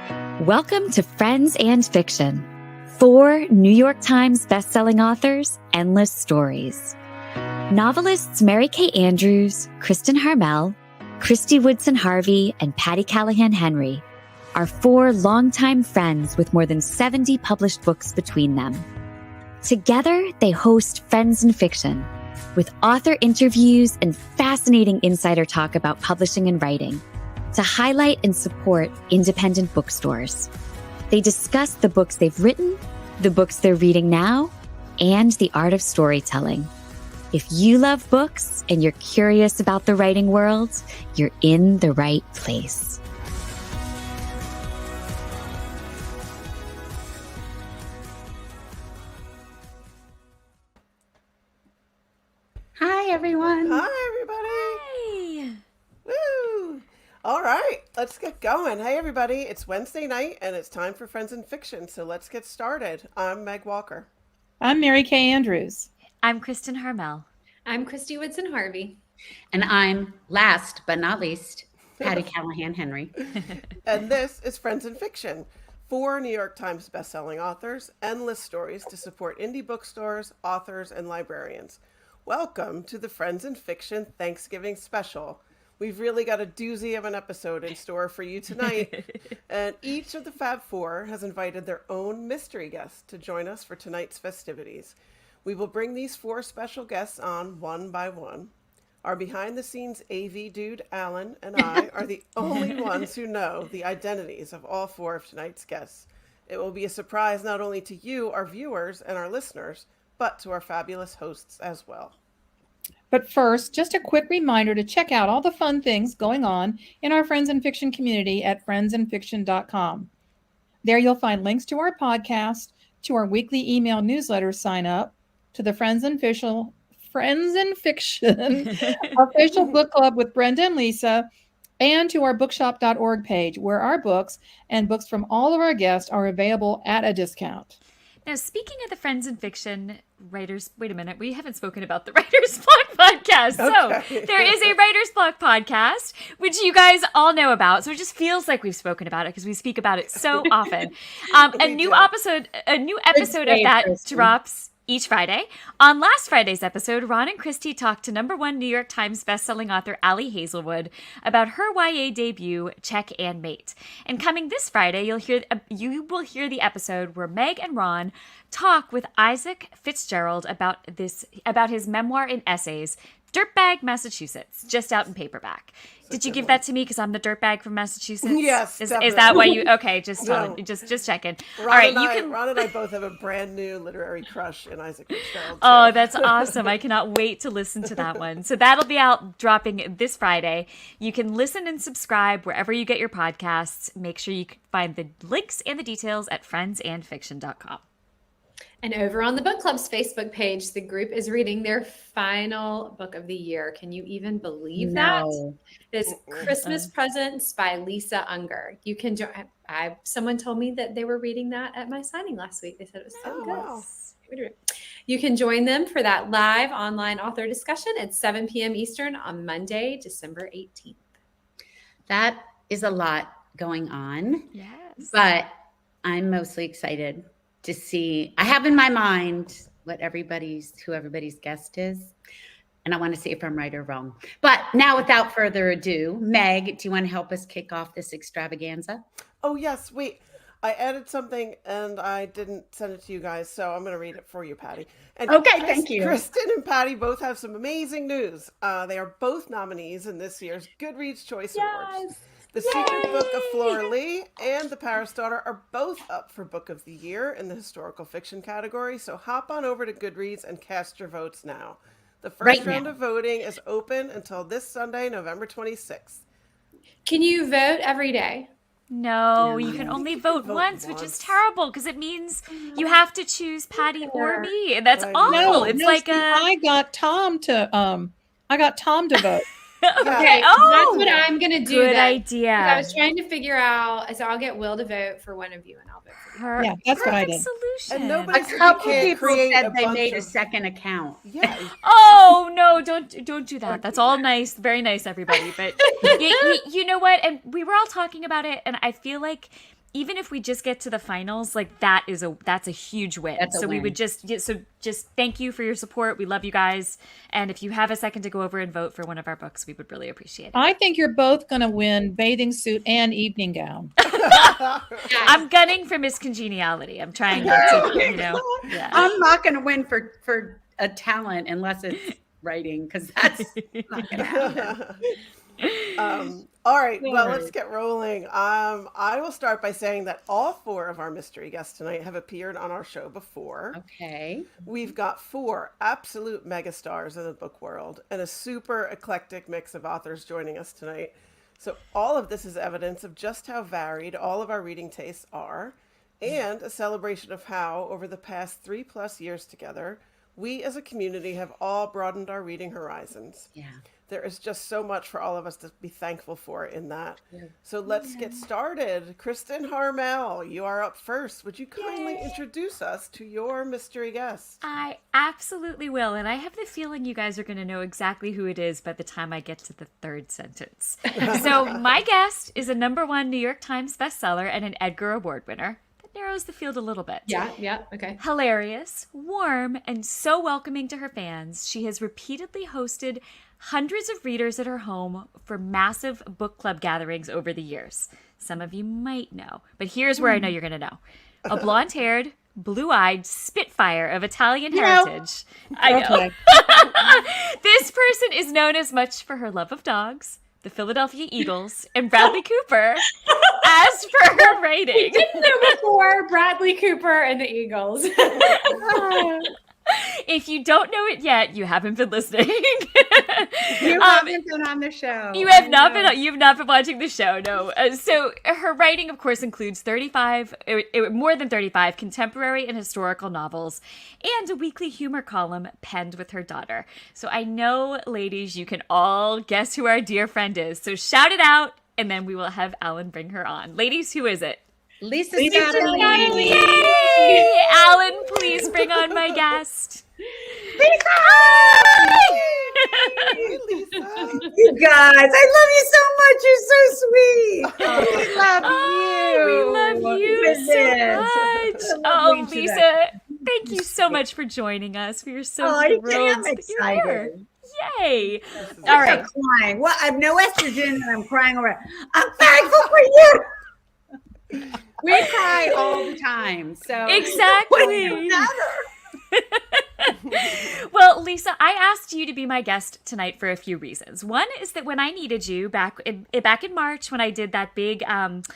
Welcome to Friends and Fiction. 4 New York Times bestselling authors, endless stories. Novelists Mary Kay Andrews, Kristin Harmel, Kristy Woodson Harvey, and Patti Callahan Henry are 4 longtime friends with more than 70 published books between them. Together, they host Friends and Fiction, with author interviews and fascinating insider talk about publishing and writing, to highlight and support independent bookstores. They discuss the books they've written, the books they're reading now, and the art of storytelling. If you love books and you're curious about the writing world, you're in the right place. Hi, everyone. Hi, everybody. Hey. Woo. All right, let's get going. Hey, everybody. It's Wednesday night, and it's time for Friends and Fiction, so let's get started. I'm Meg Walker. I'm Mary Kay Andrews. I'm Kristin Harmel. I'm Kristy Woodson Harvey. And I'm, last but not least, Patti Callahan Henry. And this is Friends and Fiction. 4 New York Times bestselling authors, endless stories to support indie bookstores, authors, and librarians. Welcome to the Friends and Fiction Thanksgiving special. We've really got a doozy of an episode in store for you tonight. And each of the Fab Four has invited their own mystery guest to join us for tonight's festivities. We will bring these 4 special guests on one by one. Our behind-the-scenes AV dude, Alan, and I are the only ones who know the identities of all 4 of tonight's guests. It will be a surprise not only to you, our viewers, and our listeners, but to our fabulous hosts as well. But first, just a quick reminder to check out all the fun things going on in our Friends and Fiction community at friendsandfiction.com. There you'll find links to our podcast, to our weekly email newsletter sign up, to the Friends and Fiction official book club with Brenda and Lisa, and to our bookshop.org page, where our books and books from all of our guests are available at a discount. Now, speaking of the Friends and Fiction writers, wait a minute, we haven't spoken about the Writer's Block podcast. Okay. So there is a Writer's Block podcast, which you guys all know about. So it just feels like we've spoken about it because we speak about it so often. A new episode of that drops each Friday. On last Friday's episode, Ron and Kristy talked to #1 New York Times bestselling author Ali Hazelwood about her YA debut, Check and Mate. And coming this Friday, you will hear the episode where Meg and Ron talk with Isaac Fitzgerald about his memoir and essays, Dirtbag, Massachusetts, just out in paperback. Did you give that to me because I'm the dirtbag from Massachusetts? Yes, Is that why you? Okay, just checking. All right, Ron and I both have a brand new literary crush in Isaac Fitzgerald. Oh, that's awesome. I cannot wait to listen to that one. So that'll be out dropping this Friday. You can listen and subscribe wherever you get your podcasts. Make sure you can find the links and the details at friendsandfiction.com. And over on the Book Club's Facebook page, the group is reading their final book of the year. Can you even believe that? It is Christmas Presents by Lisa Unger. You can join. Someone told me that they were reading that at my signing last week. They said it was so good. Wow. You can join them for that live online author discussion at 7 p.m. Eastern on Monday, December 18th. That is a lot going on. Yes. But I'm mostly excited to see. I have in my mind who everybody's guest is. And I want to see if I'm right or wrong. But now, without further ado, Meg, do you want to help us kick off this extravaganza? Oh, yes. Wait. I added something and I didn't send it to you guys, so I'm going to read it for you, Patti. And Okay, thank you. Kristin and Patti both have some amazing news. They are both nominees in this year's Goodreads Choice Awards. The Secret Book of Flora Lee and The Paris Daughter are both up for Book of the Year in the historical fiction category, so hop on over to Goodreads and cast your votes now. The first round of voting is open until this Sunday, November 26th. Can you vote every day? No, you can only vote once, which is terrible because it means you have to choose Patti or me, and that's awful. I got Tom to vote. Okay, that's what I'm going to do. Good idea. I was trying to figure out, so I'll get Will to vote for one of you, and I'll vote for you. Yeah, that's what I did. Solution. And nobody A said couple you can't people create said a they bunch made a of- second account. Yeah. Oh no! Don't do that. That's all nice, very nice, everybody. But you know what? And we were all talking about it, and I feel like even if we just get to the finals, like that's a huge win. We would just thank you for your support. We love you guys. And if you have a second to go over and vote for one of our books, we would really appreciate it. I think you're both going to win bathing suit and evening gown. I'm gunning for Miss Congeniality. I'm trying to, yeah. I'm not going to win for a talent unless it's writing, because that's not going to happen. All right, well, let's get rolling. I will start by saying that all 4 of our mystery guests tonight have appeared on our show before. Okay. We've got 4 absolute megastars in the book world and a super eclectic mix of authors joining us tonight. So all of this is evidence of just how varied all of our reading tastes are, and a celebration of how, over the past 3+ years together, we as a community have all broadened our reading horizons. Yeah. There is just so much for all of us to be thankful for in that. So let's get started. Kristin Harmel, you are up first. Would you kindly introduce us to your mystery guest? I absolutely will. And I have the feeling you guys are going to know exactly who it is by the time I get to the 3rd sentence. So my guest is a #1 New York Times bestseller and an Edgar Award winner. Narrows the field a little bit. Yeah, okay. Hilarious, warm, and so welcoming to her fans, she has repeatedly hosted hundreds of readers at her home for massive book club gatherings over the years. Some of you might know, but here's where I know you're going to know. A blonde-haired, blue-eyed spitfire of Italian heritage. I know. This person is known as much for her love of dogs, the Philadelphia Eagles, and Bradley Cooper as for her writing. We didn't know before Bradley Cooper and the Eagles. If you don't know it yet, you haven't been listening. You haven't been on the show. You've not been watching the show, no. So her writing, of course, includes more than 35 contemporary and historical novels and a weekly humor column penned with her daughter. So I know, ladies, you can all guess who our dear friend is. So shout it out, and then we will have Alan bring her on. Ladies, who is it? Lisa Scottoline. Yay! Alan, please bring on my guest. Lisa! Hey, Lisa. You guys, I love you so much. You're so sweet. We love you. We love you so much. Oh, Lisa. Lisa, thank you so much for joining us. We are so thrilled I'm that you're here. excited. Yay. All All right. crying. Well, I have no estrogen and I'm crying over. I'm thankful for you. We cry all the time. So Exactly. Well, Lisa, I asked you to be my guest tonight for a few reasons. One is that when I needed you back in March, when I did that big breast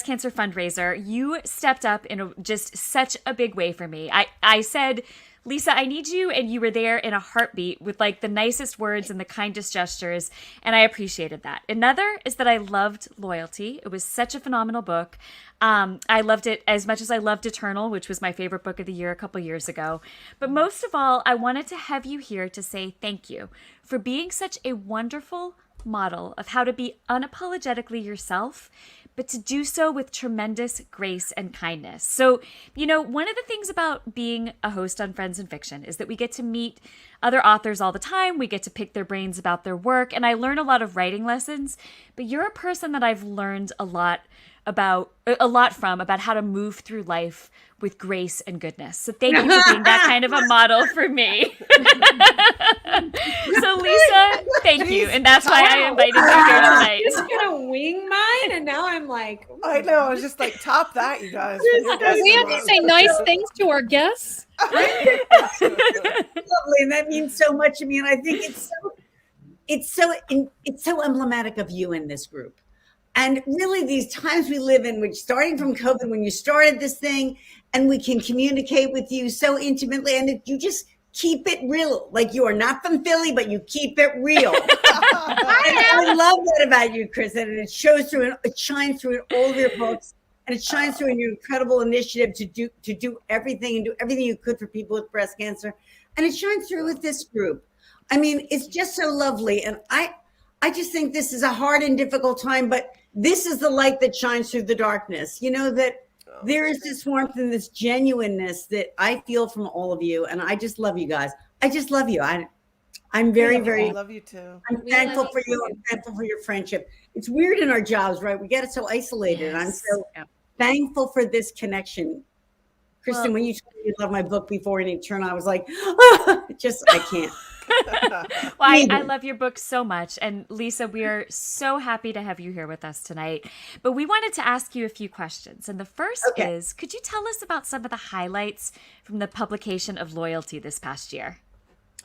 cancer fundraiser, you stepped up in just such a big way for me. I said, Lisa, I need you, and you were there in a heartbeat with like the nicest words and the kindest gestures, and I appreciated that. Another is that I loved Loyalty. It was such a phenomenal book. I loved it as much as I loved Eternal, which was my favorite book of the year a couple years ago. But most of all, I wanted to have you here to say thank you for being such a wonderful model of how to be unapologetically yourself, but to do so with tremendous grace and kindness. So, one of the things about being a host on Friends in Fiction is that we get to meet other authors all the time. We get to pick their brains about their work, and I learn a lot of writing lessons. But you're a person that I've learned a lot from about how to move through life with grace and goodness. So thank you for being that kind of a model for me. So Lisa, thank you. And that's why I invited you here tonight. I was going to wing mine, and now I'm like... I know. I was just like, top that, you guys. We have to say nice things to our guests. Lovely, and that means so much to me. And I think it's so emblematic of you in this group. And really, these times we live in, which starting from COVID, when you started this thing, and we can communicate with you so intimately, and you just keep it real. Like, you are not from Philly, but you keep it real. I love that about you, Kristin, and it shows through, and it shines through in all of your books, and it shines through in your incredible initiative to do everything and do everything you could for people with breast cancer, and it shines through with this group. I mean, it's just so lovely, and I just think this is a hard and difficult time, but this is the light that shines through the darkness. That there is this warmth and this genuineness that I feel from all of you. And I just love you guys. I just love you. I'm very, I very. love you too. I'm We thankful love for you you. too. I'm thankful for your friendship. It's weird in our jobs, right? We get so isolated. I'm Yes. so thankful for this connection. Kristen, Well- when you told me you loved my book before and it turned on, I was like, just I can't. Well, I love your book so much. And Lisa, we are so happy to have you here with us tonight. But we wanted to ask you a few questions. And the first is, could you tell us about some of the highlights from the publication of Loyalty this past year?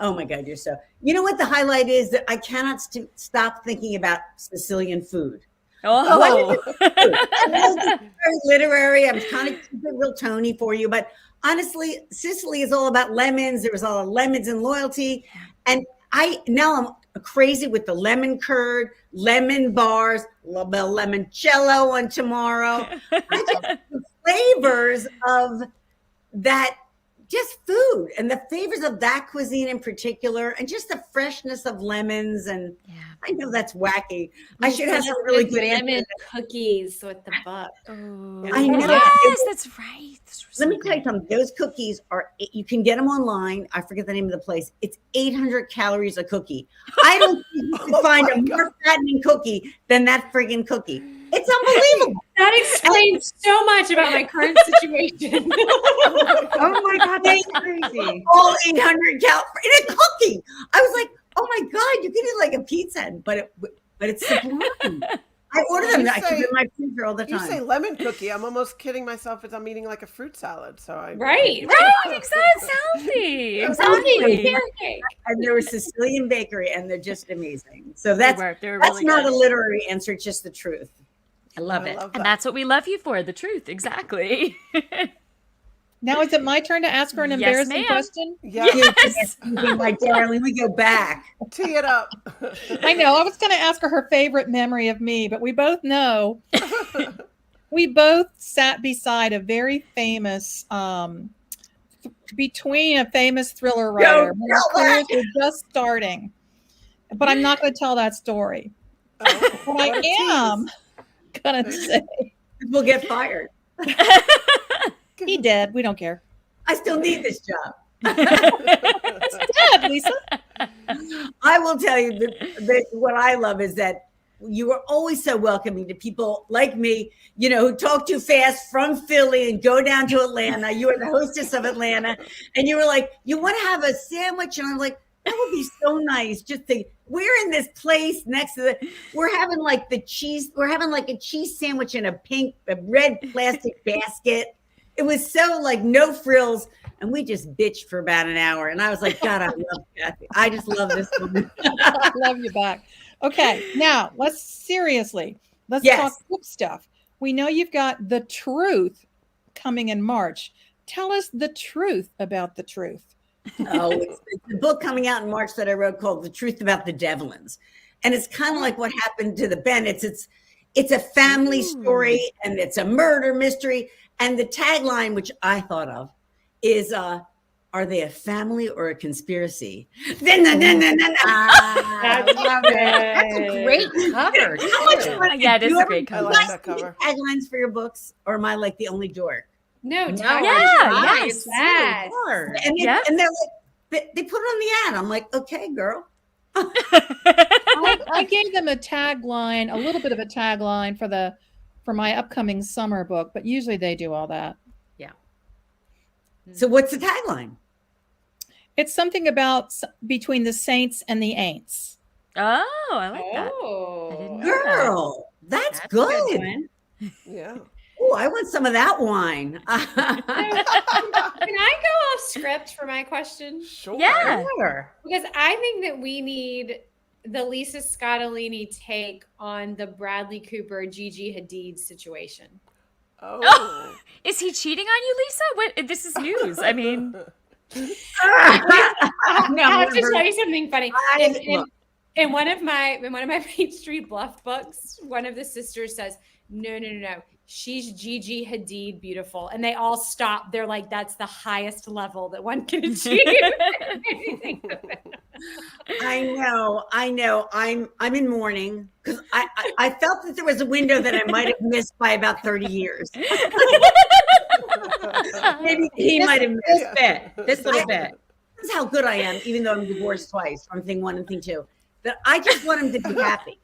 Oh my God, you're so. You know what the highlight is? That I cannot stop thinking about Sicilian food. Oh, I know this is very literary. I'm trying to keep it real Tony for you, but honestly, Sicily is all about lemons. There was all lemons in Loyalty, and I'm crazy with the lemon curd, lemon bars, limoncello on tomorrow. The flavors of that, just food, and the flavors of that cuisine in particular, and just the freshness of lemons. And I know that's wacky. I should have some really good lemon cookies with the book. I know. yes, that's right. Let me tell you something. Those cookies you can get them online. I forget the name of the place. It's 800 calories a cookie. I don't think you can find a more fattening cookie than that friggin' cookie. It's unbelievable. That explains so much about my current situation. Oh my God, that's crazy. All 800 calories in a cookie. I was like, oh my God, you can eat like a pizza, but it's sublime. I order them. I keep it in my freezer all the time. You say lemon cookie. I'm almost kidding myself as I'm eating like a fruit salad. So Right. It's healthy. Exactly. And there was Sicilian bakery, and they're just amazing. So that's They were that's really not good. a literary answer, it's just the truth. I love it. And that's what we love you for, the truth. Exactly. Now is it my turn to ask her an embarrassing ma'am. question? Yes. My darling, we go back. Tee it up. I know. I was going to ask her favorite memory of me, but we both know we both sat beside a very famous, between a famous thriller writer when our careers were just starting. But I'm not going to tell that story. What I am going to say. We'll get fired. He did. We don't care. I still need this job. Dad, Lisa. I will tell you that what I love is that you are always so welcoming to people like me, who talk too fast from Philly and go down to Atlanta. You are the hostess of Atlanta. And you were like, you want to have a sandwich? And I'm like, that would be so nice. We're in this place next to we're having like a cheese sandwich in a red plastic basket. It was so like no frills. And we just bitched for about an hour. And I was like, God, I love Kathy. I just love this woman. I love you back. Okay. Now let's talk book stuff. We know you've got The Truth coming in March. Tell us the truth about The Truth. Oh, it's a book coming out in March that I wrote called The Truth About the Devlins. And it's kind of like what happened to the Bennetts. It's a family story, and it's a murder mystery. And the tagline, which I thought of, is are they a family or a conspiracy? I love it. That's a great cover. It is a great I cover. like that cover. Taglines for your books, or am I like the only dork? No, yes. And they're like, they put it on the ad. I'm like, okay, girl. I gave them a little bit of a tagline for my upcoming summer book, but usually they do all that. Yeah. So what's the tagline? It's something about between the saints and the ain'ts. Oh, I like that. Oh, I didn't know that. Girl, that's good. Yeah. Oh, I want some of that wine. Can I go off script for my question? Sure. Yeah. Because I think that we need the Lisa Scottoline take on the Bradley Cooper, Gigi Hadid situation. Oh. Is he cheating on you, Lisa? What? This is news. I mean, I have to tell you something funny. In one of my Main Street Bluff books, one of the sisters says, no. She's Gigi Hadid beautiful. And they all stop. They're like, that's the highest level that one can achieve. I know. I'm in mourning because I felt that there was a window that I might have missed by about 30 years. Maybe he might have missed This little bit. this is how good I am, even though I'm divorced twice from thing one and thing two, that I just want him to be happy.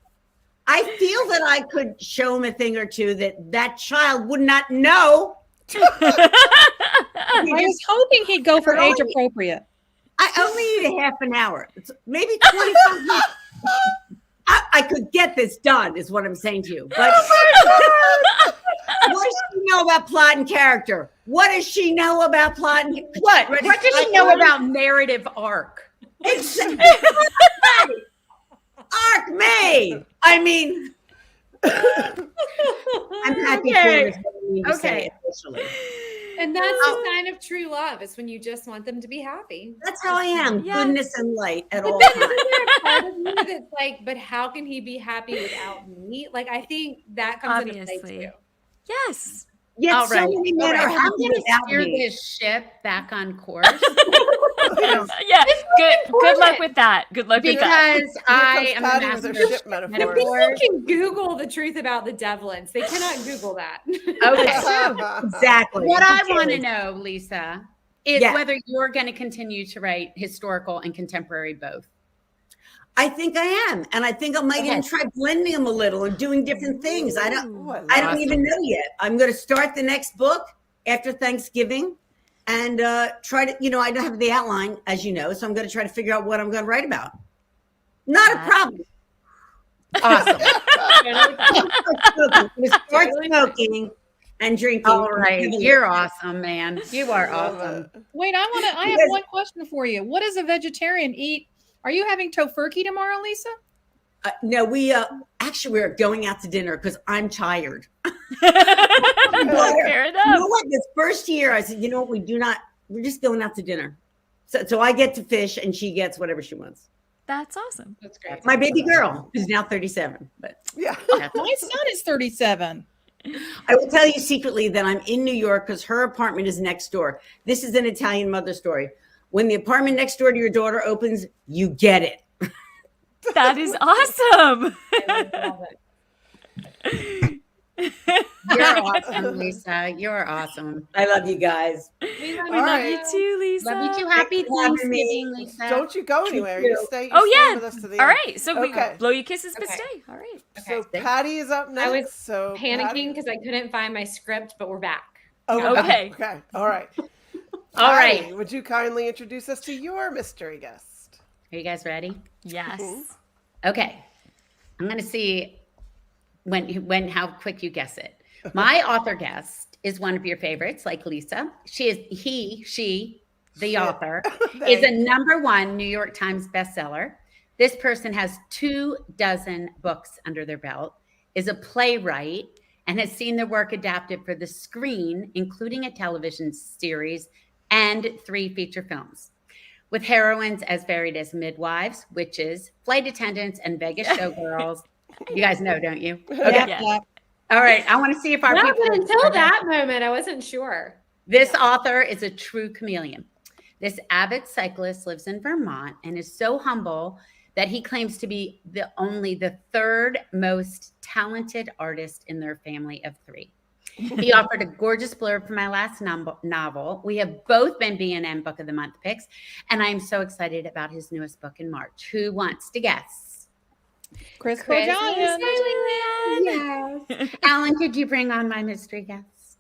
I feel that I could show him a thing or two that child would not know. I was hoping he'd go for age appropriate. I only need a half an hour. It's maybe 25 minutes. I could get this done, is what I'm saying to you. But what does she know about plot and character? What does she know about plot and what? What does she know about narrative arc? Exactly. Arc me. I mean, I'm happy for this. Okay. And that's the sign of true love, is when you just want them to be happy. That's how I am. Yes. Goodness and light at all But times. then isn't there a part of me that's like, but how can he be happy without me? Like, I think that comes into play Obviously. too. Yes. Yet All so right. many men are I'm happy going to without steer me. this ship back on course Yeah. Good luck with that. Good luck with that. because I am a Patti with her master ship of metaphors. People can Google the truth about the Devlins. They cannot Google that. Okay. Exactly. What I want to know, Lisa, is Yeah. whether you're going to continue to write historical and contemporary both. I think I am, and I think I might even try blending them a little and doing different things. I don't even know yet. I'm going to start the next book after Thanksgiving, and try to. I don't have the outline, as you know, so I'm going to try to figure out what I'm going to write about. Not a problem. Awesome. Start smoking and drinking. All right. You're awesome, man. You are awesome. Wait, I have one question for you. What does a vegetarian eat? Are you having tofurkey tomorrow, Lisa? No, we're going out to dinner because I'm tired. Fair enough. You know what? This first year, I said, we're just going out to dinner. So I get to fish and she gets whatever she wants. That's awesome. That's great. My baby girl, who's now 37. But Yeah. My son is 37. I will tell you secretly that I'm in New York because her apartment is next door. This is an Italian mother story. When the apartment next door to your daughter opens, you get it. That is awesome. I love it. You're awesome, Lisa. You're awesome. I love you guys. We love All you. right. Love you too, Lisa. Love you too. Happy Thanks for having me. Thanksgiving, Lisa. Don't you go anywhere. You stay. Oh, stay yeah. with us to the All end. right. So Okay. we blow you kisses, but Okay. stay. All right. So Patti is up next. I was so panicking because I couldn't find my script, but we're back. Okay. Okay. All right. All right. Patti, would you kindly introduce us to your mystery guest? Are you guys ready? Yes. Okay. I'm going to see how quick you guess it. My author guest is one of your favorites, like Lisa. She, the author, is a #1 New York Times bestseller. This person has 24 books under their belt, is a playwright, and has seen their work adapted for the screen, including a television series and 3 feature films. With heroines as varied as midwives, witches, flight attendants, and Vegas showgirls. You guys know, don't you? Okay. Yeah. All right. I want to see if our No, people. but until that moment, I wasn't sure. This author is a true chameleon. This avid cyclist lives in Vermont and is so humble that he claims to be only the 3rd most talented artist in their family of 3. He offered a gorgeous blurb for my last novel. We have both been B&M Book of the Month picks, and I'm so excited about his newest book in March. Who wants to guess? Chris Chris Bohjalian. Yes. Alan, could you bring on my mystery guest?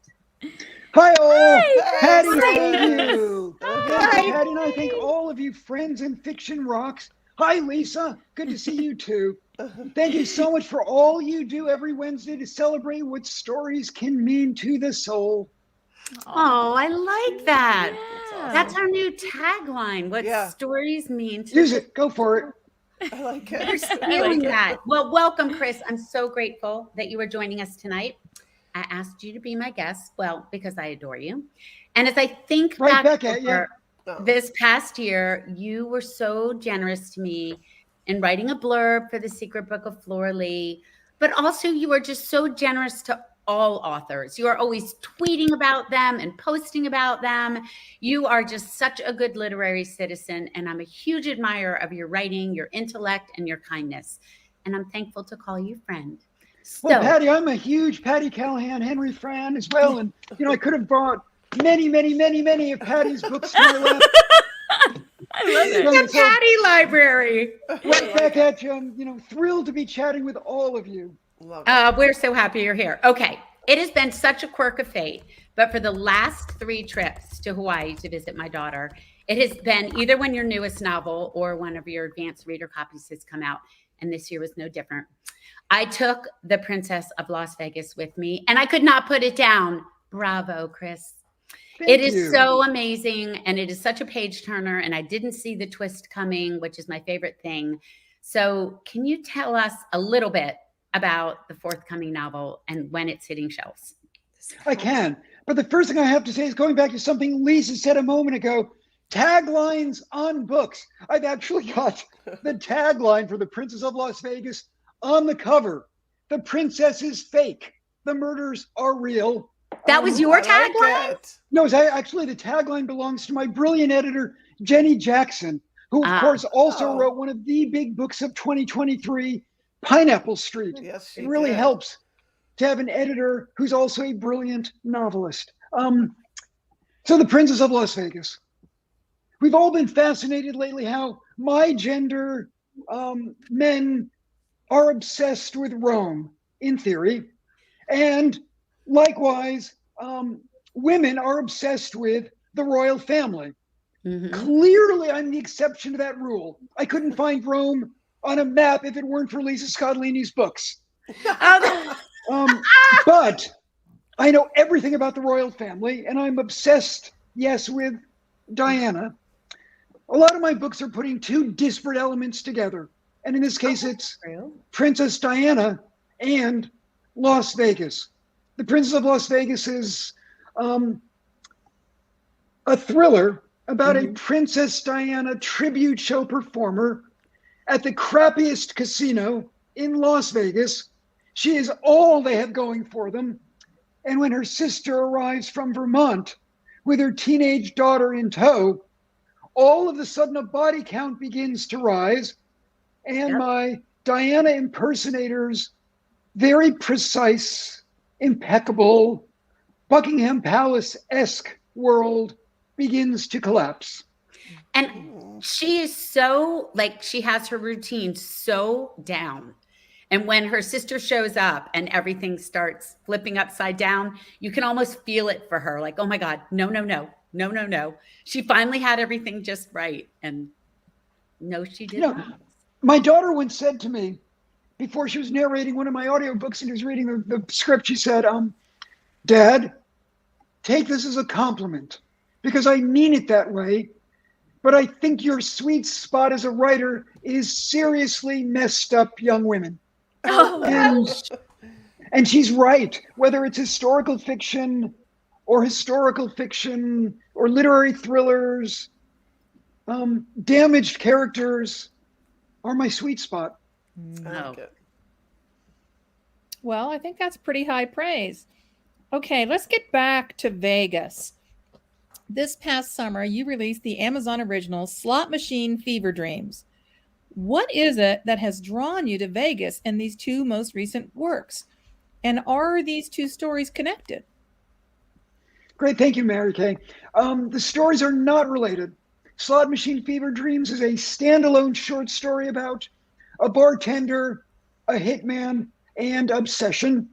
Hi all! Patti, Hi. thank you! Hi. Patti and I thank all of you friends in Fiction Rocks. Hi Lisa, good to see you too. Thank you so much for all you do every Wednesday to celebrate what stories can mean to the soul. Oh, I like that. Yeah. That's our new tagline. What Yeah. stories mean to Use it, go for it. I like You're it. stealing that. Well, welcome, Chris. I'm so grateful that you are joining us tonight. I asked you to be my guest, well, because I adore you. And as I think Right back back at you. over Oh. this past year, you were so generous to me in writing a blurb for The Secret Book of Flora Lee, but also you are just so generous to all authors. You are always tweeting about them and posting about them. You are just such a good literary citizen, and I'm a huge admirer of your writing, your intellect, and your kindness. And I'm thankful to call you friend. So, Well, Patti, I'm a huge Patti Callahan, Henry fan as well. And, I could have brought many of Patti's books to my lap. I love it. The Patti Library. Right back at you. I'm, thrilled to be chatting with all of you. Love it. We're so happy you're here. Okay. It has been such a quirk of fate, but for the last 3 trips to Hawaii to visit my daughter, it has been either when your newest novel or one of your advanced reader copies has come out. And this year was no different. I took The Princess of Las Vegas with me and I could not put it down. Bravo, Chris. It is so amazing. And it is such a page turner. And I didn't see the twist coming, which is my favorite thing. So can you tell us a little bit about the forthcoming novel and when it's hitting shelves? I can. But the first thing I have to say is going back to something Lisa said a moment ago, taglines on books. I've actually got the tagline for The Princess of Las Vegas on the cover. The princess is fake. The murders are real. That was your tagline? No, actually the tagline belongs to my brilliant editor, Jenny Jackson, who of course also wrote one of the big books of 2023, Pineapple Street. Yes, it really helps to have an editor who's also a brilliant novelist. So The Princess of Las Vegas. We've all been fascinated lately how my gender men are obsessed with Rome, in theory. And likewise, women are obsessed with the royal family. Mm-hmm. Clearly, I'm the exception to that rule. I couldn't find Rome on a map if it weren't for Lisa Scottoline books. But I know everything about the royal family, and I'm obsessed, yes, with Diana. A lot of my books are putting 2 disparate elements together. And in this case, it's Princess Diana and Las Vegas. The Princess of Las Vegas is a thriller about a Princess Diana tribute show performer at the crappiest casino in Las Vegas. She is all they have going for them. And when her sister arrives from Vermont with her teenage daughter in tow, all of a sudden a body count begins to rise. And my Diana impersonator's very precise, impeccable, Buckingham Palace-esque world begins to collapse. And she is so, she has her routine so down. And when her sister shows up and everything starts flipping upside down, you can almost feel it for her. Like, oh my God, no. She finally had everything just right. And no, she didn't. My daughter once said to me, before she was narrating one of my audiobooks and was reading the script, she said, Dad, take this as a compliment because I mean it that way. But I think your sweet spot as a writer is seriously messed up young women. And she's right. Whether it's historical fiction or literary thrillers, damaged characters are my sweet spot. Well, I think that's pretty high praise. Okay, let's get back to Vegas. This past summer, you released the Amazon original Slot Machine Fever Dreams. What is it that has drawn you to Vegas in these 2 most recent works? And are these 2 stories connected? Great, thank you, Mary Kay. The stories are not related. Slot Machine Fever Dreams is a standalone short story about a bartender, a hitman, and obsession.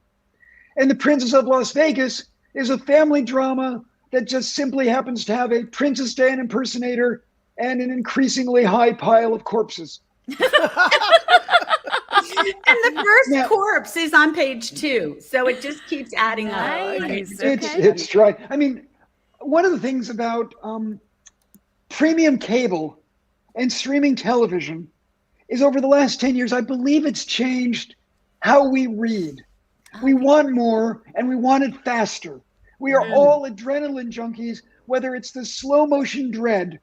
And The Princess of Las Vegas is a family drama that just simply happens to have a Princess Diana impersonator and an increasingly high pile of corpses. And the first corpse is on page 2. So it just keeps adding up. It's right. I mean, one of the things about premium cable and streaming television is over the last 10 years, I believe it's changed how we read. We want more and we want it faster. We are all adrenaline junkies, whether it's the slow motion dread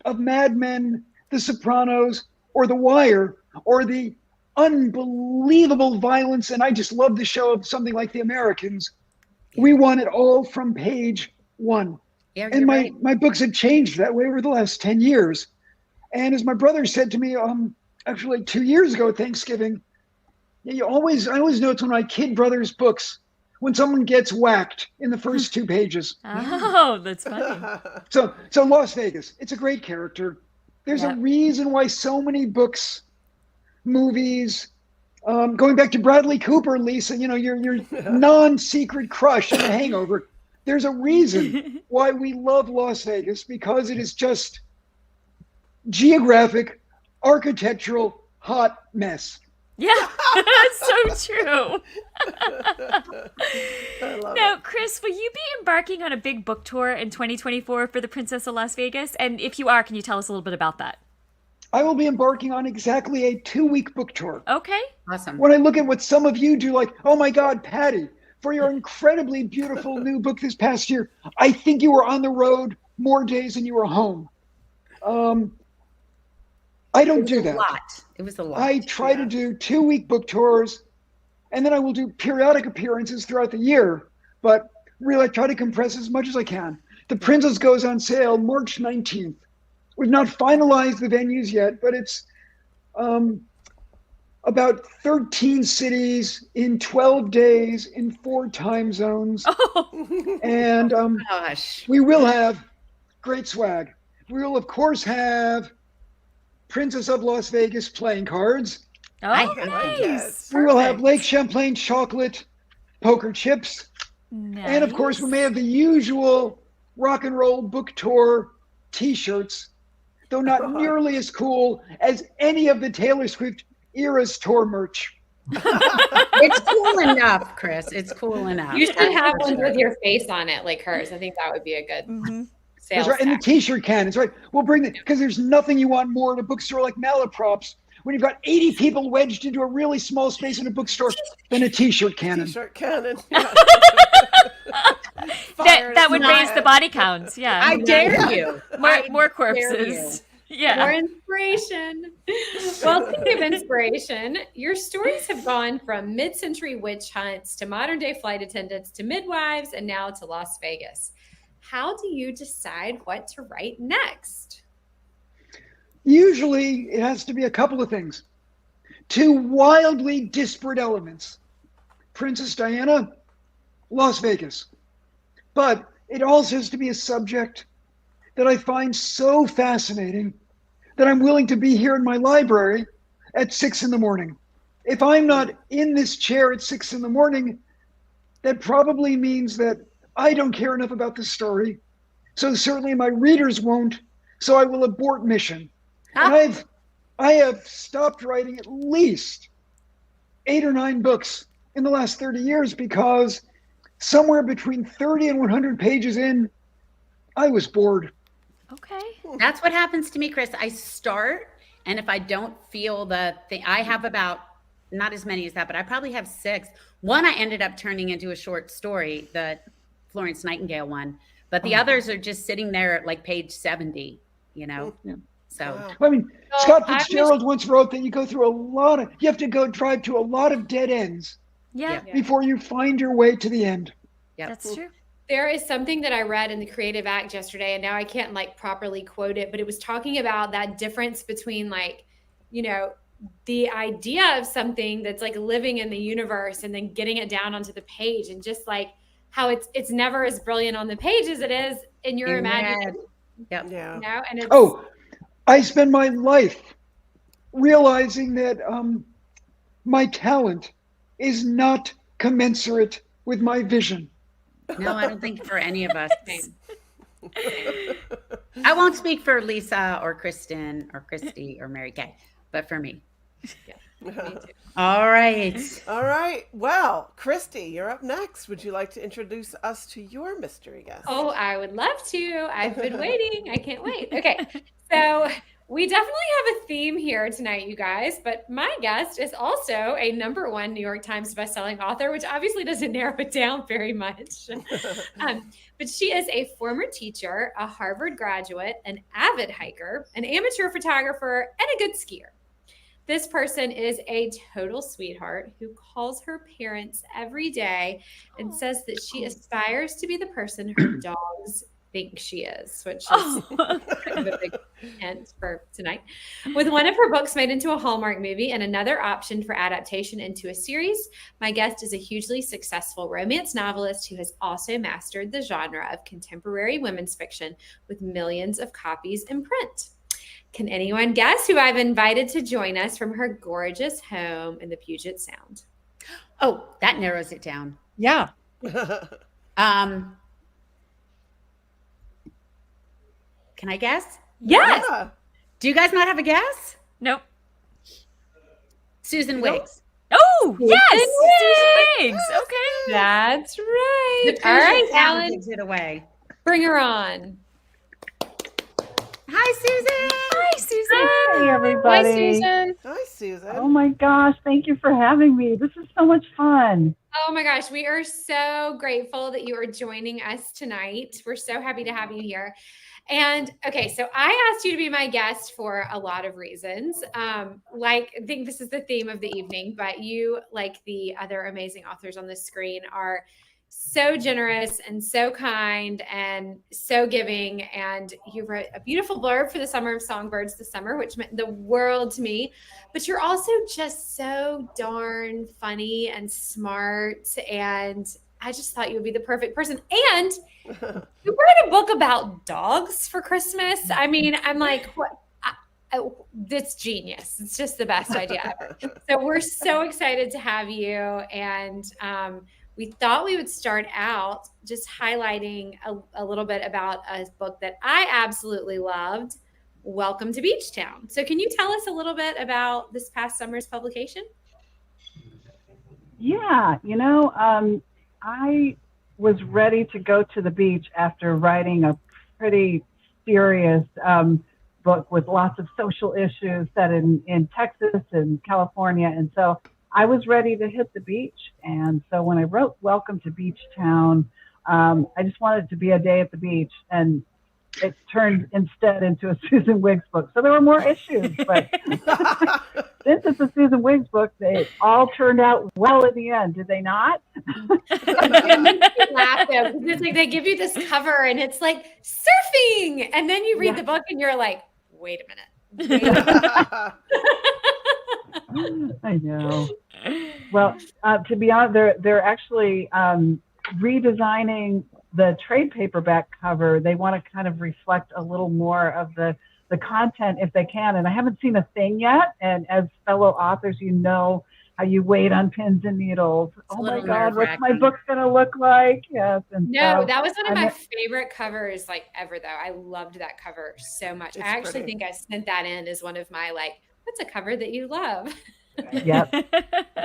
of Mad Men, The Sopranos, or The Wire, or the unbelievable violence. And I just love the show of something like The Americans. We want it all from page 1. Yeah, and my books have changed that way over the last 10 years. And as my brother said to me, actually 2 years ago at Thanksgiving, I always notice when my kid brother's books, when someone gets whacked in the first 2 pages. Oh, that's funny. So Las Vegas, it's a great character. There's a reason why so many books, movies, going back to Bradley Cooper, Lisa, your non-secret crush in The Hangover. There's a reason why we love Las Vegas, because it is just geographic, architectural, hot mess. Yeah, that's so true. Now, Chris, will you be embarking on a big book tour in 2024 for the Princess of Las Vegas? And if you are, can you tell us a little bit about that? I will be embarking on exactly a 2-week book tour. Okay. Awesome. When I look at what some of you do, like, oh my God, Patti, for your incredibly beautiful new book this past year, I think you were on the road more days than you were home. I don't do that. It was a lot. I try to do 2-week book tours, and then I will do periodic appearances throughout the year. But really, I try to compress as much as I can. The Princess goes on sale March 19th. We've not finalized the venues yet, but it's about 13 cities in 12 days in 4 time zones. And we will have great swag. We will, of course, have Princess of Las Vegas playing cards. Oh, nice. We will have Lake Champlain chocolate poker chips. Nice. And of course, we may have the usual rock and roll book tour t-shirts, though not nearly as cool as any of the Taylor Swift era's tour merch. It's cool enough, Chris. It's cool enough. You should have one with your face on it like hers. I think that would be a good sales. That's right. And the t-shirt cannons, right? We'll bring it, because there's nothing you want more at a bookstore like Malaprops when you've got 80 people wedged into a really small space in a bookstore than a t-shirt cannon. T-shirt cannon. That would raise the body counts. Yeah. I dare you. More corpses. Yeah. More inspiration. Well, speaking of inspiration, your stories have gone from mid-century witch hunts to modern-day flight attendants to midwives and now to Las Vegas. How do you decide what to write next? Usually, it has to be a couple of things. 2 wildly disparate elements. Princess Diana, Las Vegas. But it also has to be a subject that I find so fascinating that I'm willing to be here in my library at 6 a.m. If I'm not in this chair at 6 a.m, that probably means that I don't care enough about the story. So certainly my readers won't. So I will abort mission. And I have stopped writing at least 8 or 9 books in the last 30 years because somewhere between 30 and 100 pages in, I was bored. Okay. That's what happens to me, Chris. I start, and if I don't feel the thing, I have about, not as many as that, but I probably have 6. One I ended up turning into a short story, the Florence Nightingale one, but the others are just sitting there at like page 70, you know? Yeah. So, I mean, Scott Fitzgerald once wrote that you have to go drive to a lot of dead ends before you find your way to the end. yeah, That's true. There is something that I read in the Creative Act yesterday, and now I can't like properly quote it, but it was talking about that difference between like, you know, the idea of something that's like living in the universe and then getting it down onto the page, and just like how it's never as brilliant on the page as it is in your imagination. Yep. Yeah. You know? And it's, I spend my life realizing that my talent is not commensurate with my vision. No, I don't think for any of us. I won't speak for Lisa or Kristin or Kristy or Mary Kay, but for me. me too. All right. All right. Well, Kristy, you're up next. Would you like to introduce us to your mystery guest? Oh, I would love to. I've been waiting. I can't wait. Okay. So we definitely have a theme here tonight, you guys, but my guest is also a #1 New York Times bestselling author, which obviously doesn't narrow it down very much. But she is a former teacher, a Harvard graduate, an avid hiker, an amateur photographer, and a good skier. This person is a total sweetheart who calls her parents every day and says that she aspires to be the person her dogs think she is, which is kind of a big hint for tonight. With one of her books made into a Hallmark movie and another option for adaptation into a series, my guest is a hugely successful romance novelist who has also mastered the genre of contemporary women's fiction with millions of copies in print. Can anyone guess who I've invited to join us from her gorgeous home in the Puget Sound? Oh, that narrows it down. Yeah. Can I guess? Yes. Yeah. Do you guys not have a guess? Nope. Susan Wiggs. Oh, yes. Susan Wiggs. Okay. That's right. The All right, Puget Sound Alan, gives it away. bring her on. Hi, Susan. Hi, Susan. Hey, Hi, everybody. Susan. Hi, Susan. Oh my gosh, thank you for having me. This is so much fun. Oh my gosh, we are so grateful that you are joining us tonight. We're so happy to have you here. And okay, so I asked you to be my guest for a lot of reasons. I think this is the theme of the evening, but you, like the other amazing authors on the screen, are so generous and so kind and so giving. And you wrote a beautiful blurb for the summer of Songbirds this summer, which meant the world to me. But you're also just so darn funny and smart. And I just thought you would be the perfect person. And you wrote a book about dogs for Christmas. I mean, I'm like, what? That's genius. It's just the best idea ever. So we're so excited to have you. And we thought we would start out just highlighting a little bit about a book that I absolutely loved, Welcome to Beach Town. So can you tell us a little bit about this past summer's publication? Yeah, I was ready to go to the beach after writing a pretty serious book with lots of social issues set in Texas and California. And so I was ready to hit the beach. And so when I wrote Welcome to Beach Town, I just wanted it to be a day at the beach. And it turned instead into a Susan Wiggs book. So there were more issues, but since it's a Susan Wiggs book, they all turned out well in the end, did they not? It makes me laugh though, because it's like they give you this cover and it's like surfing, and then you read the book and you're like, wait a minute. I know. Well, to be honest, they're actually redesigning the trade paperback cover. They want to kind of reflect a little more of the content if they can. And I haven't seen a thing yet. And as fellow authors, how you wait on pins and needles. Oh my God, what's my book going to look like? Yes. And no, that was one of my favorite covers ever though. I loved that cover so much. I actually think I sent that in as one of my what's a cover that you love? Yep.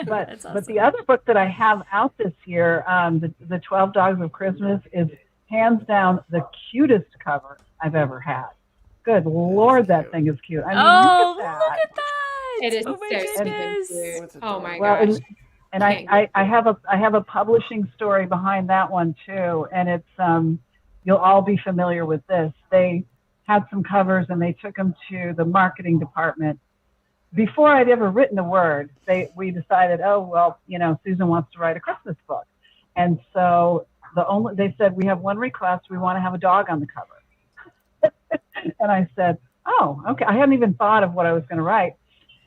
But the other book that I have out this year, the 12 Dogs of Christmas, is hands down the cutest cover I've ever had. Good Lord, that thing is cute. I mean, look at that. It is so cute. Oh my gosh. gosh. And I have a publishing story behind that one too. And it's you'll all be familiar with this. They had some covers and they took them to the marketing department. Before I'd ever written a word, we decided, Susan wants to write a Christmas book. And so they said, we have one request, we want to have a dog on the cover. And I said, oh, okay. I hadn't even thought of what I was going to write.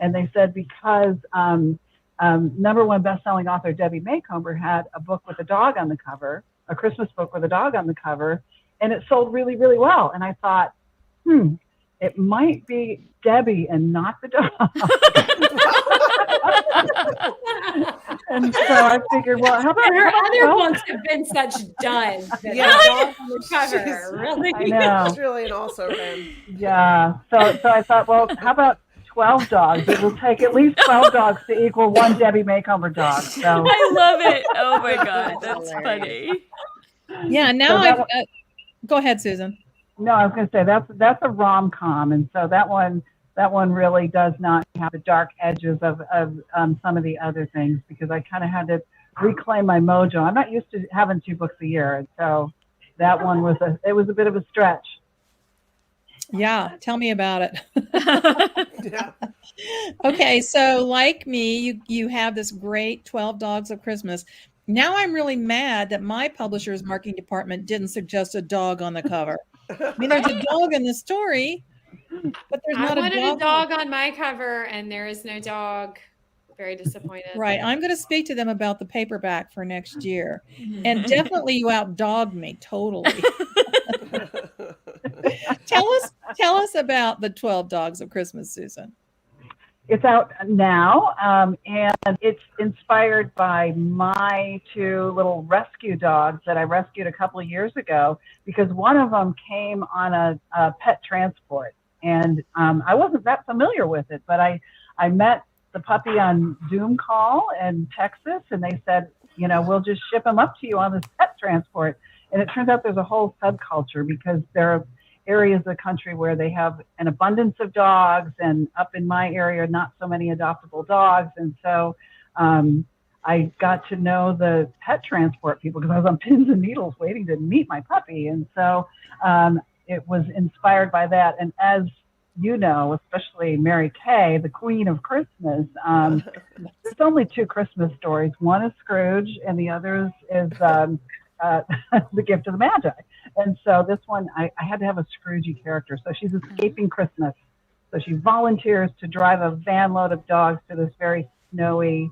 And they said, because #1 best-selling author Debbie Maycomber had a book with a dog on the cover, a Christmas book with a dog on the cover, and it sold really, really well. And I thought, it might be Debbie and not the dog. And so I figured, well, how about her other books have been such duds. Yeah, dog on the cover, really. I know. It's really an also ran. Yeah. So I thought, well, how about 12 dogs? It will take at least 12 dogs to equal one Debbie Maycomber dog. So I love it. Oh my God, that's funny. Yeah. Now go ahead, Susan. No, I was going to say that's a rom-com, and so that one really does not have the dark edges of some of the other things, because I kind of had to reclaim my mojo. I'm not used to having 2 books a year, and so that one was a bit of a stretch. Yeah, tell me about it. Yeah. Okay, so like me, you have this great 12 Dogs of Christmas. Now I'm really mad that my publisher's marketing department didn't suggest a dog on the cover. I mean, there's a dog in the story, but there's not a dog. I wanted a dog on my cover, and there is no dog. Very disappointed. Right. I'm going to speak to them about the paperback for next year. And definitely you outdogged me totally. Tell Tell us about the 12 Dogs of Christmas, Susan. It's out now, and it's inspired by my 2 little rescue dogs that I rescued a couple of years ago, because one of them came on a pet transport, and I wasn't that familiar with it, but I met the puppy on Zoom call in Texas, and they said, we'll just ship him up to you on this pet transport. And it turns out there's a whole subculture, because there are areas of the country where they have an abundance of dogs, and up in my area, not so many adoptable dogs. And so I got to know the pet transport people, because I was on pins and needles waiting to meet my puppy. And so it was inspired by that. And as you know, especially Mary Kay, the queen of Christmas, there's only 2 Christmas stories. One is Scrooge, and the other is The Gift of the Magi. And so this one, I had to have a Scroogey character. So she's escaping Christmas. So she volunteers to drive a van load of dogs to this very snowy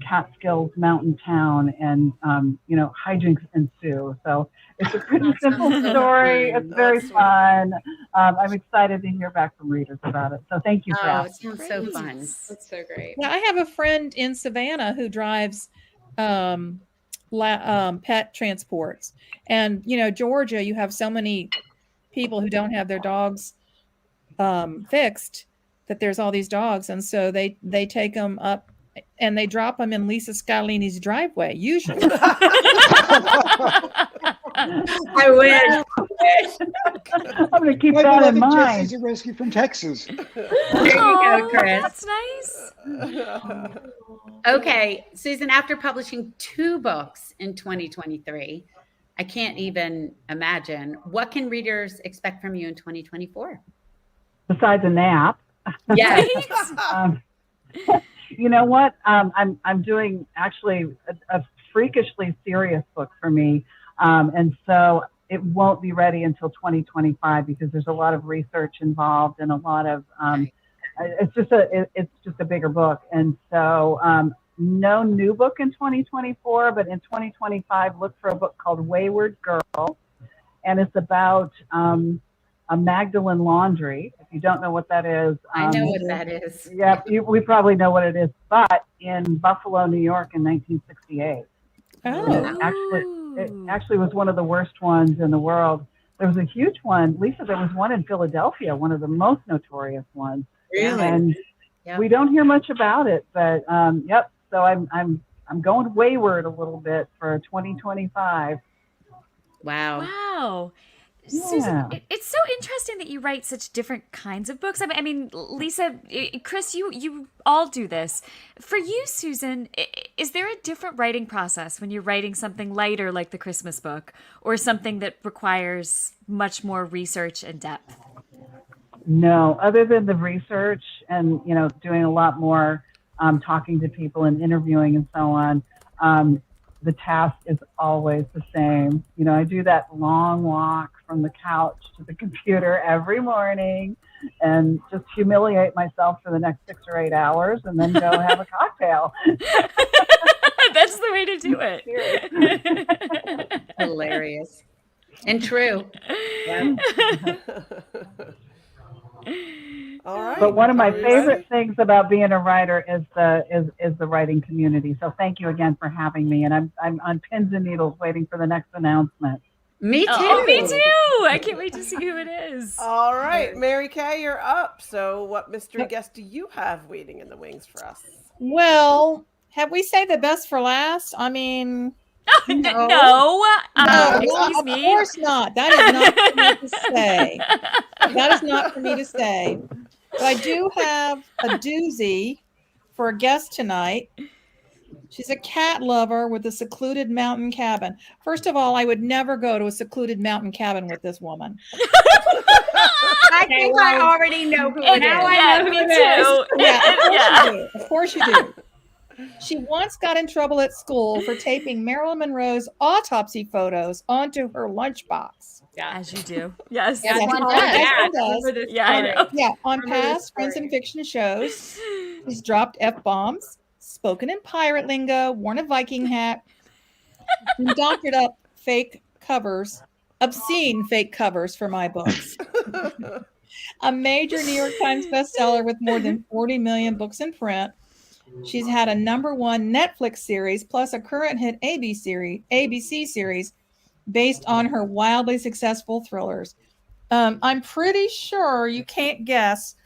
Catskills mountain town, and hijinks ensue. So it's a pretty simple story. It's very fun. I'm excited to hear back from readers about it. So thank you for asking. It sounds so fun. That's so great. Yeah, I have a friend in Savannah who drives pet transports, and Georgia, you have so many people who don't have their dogs fixed, that there's all these dogs, and so they take them up and they drop them in Lisa Scottoline's driveway usually. I wish. I'm going to keep that in mind. Jesse's a rescue from Texas. There you go, Chris. That's nice. Okay, Susan, after publishing 2 books in 2023, I can't even imagine, what can readers expect from you in 2024? Besides a nap. Yes. You know what? I'm doing actually a freakishly serious book for me. And so it won't be ready until 2025, because there's a lot of research involved, and a lot of, it's just a bigger book. And so no new book in 2024, but in 2025, look for a book called Wayward Girl. And it's about a Magdalene laundry. If you don't know what that is. I know what that is. Yeah, we probably know what it is, but in Buffalo, New York in 1968. It actually was one of the worst ones in the world. There was a huge one. Lisa, there was one in Philadelphia, one of the most notorious ones. Really? And we don't hear much about it, but yep. So I'm going wayward a little bit for 2025. Wow. Wow. Yeah. Susan, it's so interesting that you write such different kinds of books. I mean, Lisa, Chris, you all do this. For you, Susan, is there a different writing process when you're writing something lighter like the Christmas book, or something that requires much more research and depth? No, other than the research and, doing a lot more talking to people and interviewing and so on, the task is always the same. I do that long walk from the couch to the computer every morning and just humiliate myself for the next 6 or 8 hours, and then go have a cocktail. That's the way to do it. Hilarious. And true. Yeah. All right. But one of my favorite things about being a writer is the writing community. So thank you again for having me. And I'm on pins and needles waiting for the next announcement. Me too. Oh, me too. I can't wait to see who it is. All right, Mary Kay, you're up. So what mystery guest do you have waiting in the wings for us? Well, have we saved the best for last? I mean, no. Excuse of me. course not. That is not for me to say. That is not for me to say. But I do have a doozy for a guest tonight. She's a cat lover with a secluded mountain cabin. First of all, I would never go to a secluded mountain cabin with this woman. I think I already know who it is. I know who it is. Yeah, of course you do. She once got in trouble at school for taping Marilyn Monroe's autopsy photos onto her lunchbox. Yeah, as you do. Yes. Yeah, one does. Yeah, I know. Yeah, on past Friends and Fiction shows, she's dropped F-bombs, spoken in pirate lingo, worn a Viking hat, and doctored up fake covers, obscene fake covers for my books. A major New York Times bestseller with more than 40 million books in print. She's had a #1 Netflix series plus a current hit ABC series based on her wildly successful thrillers. I'm pretty sure you can't guess.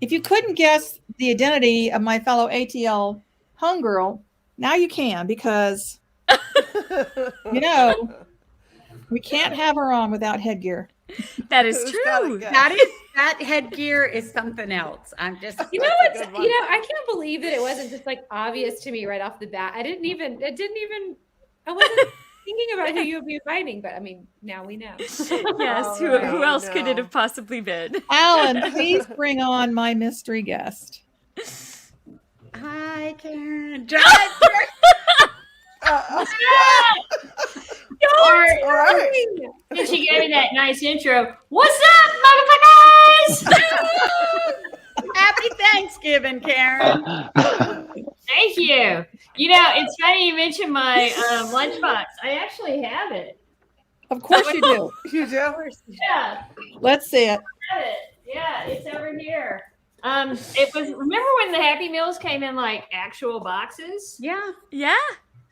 If you couldn't guess the identity of my fellow ATL homegirl, now you can, because we can't have her on without headgear. That is true. That headgear is something else. I'm just, I can't believe that it wasn't just like obvious to me right off the bat. I wasn't thinking about who you would be inviting, but I mean, now we know. Yes. Who else could it have possibly been? Alan, please bring on my mystery guest. Hi, Karen. All right. And she gave me that nice intro. What's up, motherfuckers? Happy Thanksgiving, Karen. Thank you. It's funny you mentioned my lunchbox. I actually have it. Of course you do. You do? Yeah. Let's see it. I have it. Yeah, it's over here. It was. Remember when the Happy Meals came in like actual boxes? Yeah. Yeah.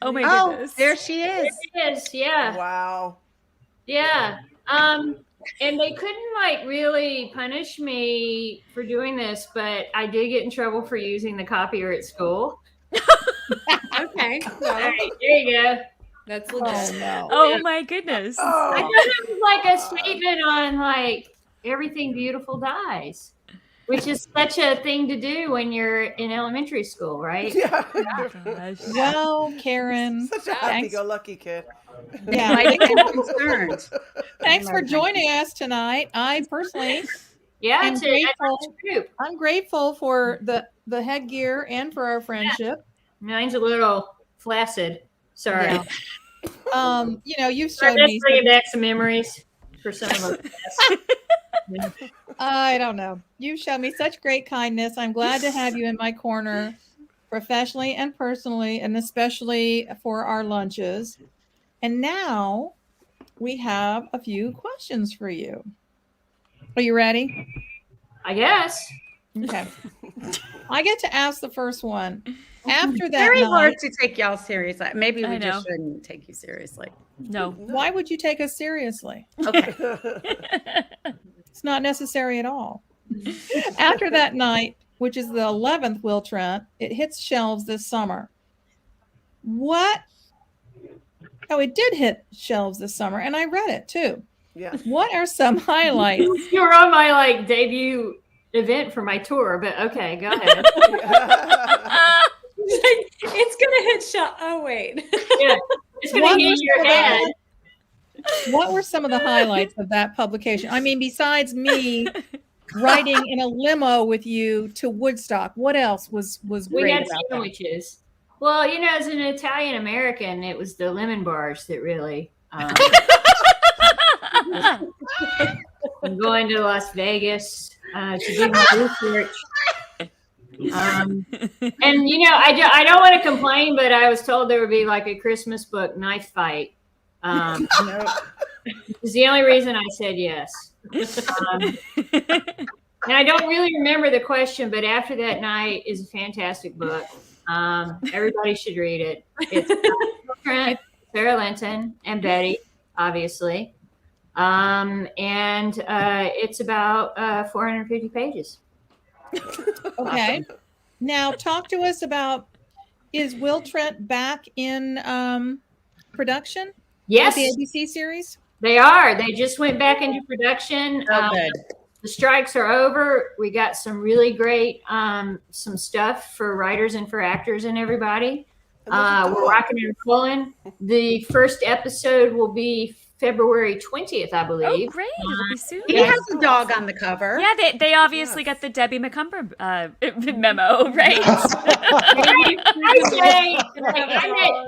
Oh my goodness. There she is. There it is. Yeah. Wow. Yeah. And they couldn't like really punish me for doing this, but I did get in trouble for using the copier at school. Okay. All right, there you go. That's legit. Oh, no. Oh my goodness. I thought it was like a statement on like everything beautiful dies, which is such a thing to do when you're in elementary school, right? Yeah. Oh gosh. Well, Karen, Such a happy-go-lucky kid. yeah, Might have been concerned. thanks for joining us tonight. I personally Yeah, I'm it's a grateful. group. I'm grateful for the headgear and for our friendship. Mine's a little flaccid. Sorry. Yeah. You've I'm showed just me. bringing back some memories for some of us. I don't know. You've shown me such great kindness. I'm glad to have you in my corner, professionally and personally, and especially for our lunches. And now we have a few questions for you. Are you ready? I guess. Okay. I get to ask the first one. After that Very night, hard to take y'all seriously. Maybe we I know. just shouldn't take you seriously. No. why would you take us seriously? Okay. It's not necessary at all. After that night, which is the 11th Will Trent, it hits shelves this summer. What? Oh, it did hit shelves this summer, and I read it too. Yeah. What are some highlights? You were on my like debut event for my tour, but okay, go ahead. It's gonna hit shot. Oh wait. Yeah, it's gonna What hit was your some of head. What were some of the highlights of that publication? I mean, besides me riding in a limo with you to Woodstock, what else was We great had about that? sandwiches. Well, as an Italian American, it was the lemon bars that really. I'm going to Las Vegas to do my research. And I don't want to complain, but I was told there would be like a Christmas book knife fight. It's the only reason I said yes. And I don't really remember the question, but After That Night is a fantastic book. Everybody should read it. It's Trent, Sarah Linton, and Betty, obviously. And it's about 450 pages. Okay. Now talk to us about, is Will Trent back in production? Yes, With the ABC series? they are. They just went back into production. Oh, good. The strikes are over. We got some really great some stuff for writers and for actors and everybody. We're rocking and rolling. The first episode will be February 20th, I Oh, believe. great. It'll be soon. He has a dog on the cover. Yeah, they obviously got the Debbie McCumber memo, right?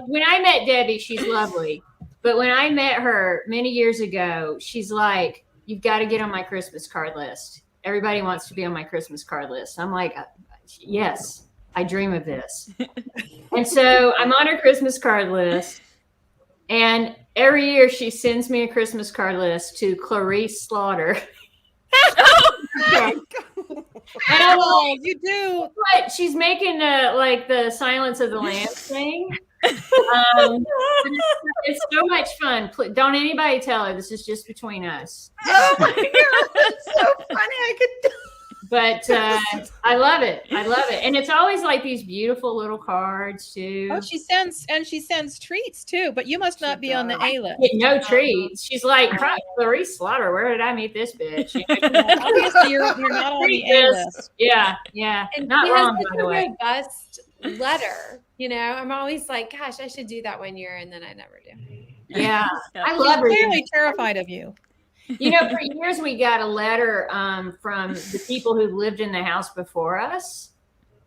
When I met Debbie, she's lovely. But when I met her many years ago, she's like, you've got to get on my Christmas card list. Everybody wants to be on my Christmas card list. I'm like, yes, I dream of this. And so I'm on her Christmas card list. And every year she sends me a Christmas card list to Karin Slaughter. And I'm like, you do. what? She's making the Silence of the Lambs thing. It's so much fun. Don't anybody tell her. This is just between us. Oh my God, that's so funny. I could. But I love it. I love it. And it's always like these beautiful little cards too. Oh, she sends treats too, but you must not be on the A list. No treats. She's like, Clarice Slaughter, where did I meet this bitch? Obviously, you're not on the A list. Yeah. And not she wrong, has by such the a way. robust letter. I'm always like, gosh, I should do that one year, and then I never do. Yeah. I She's love her. clearly terrified of you. For years we got a letter from the people who lived in the house before us.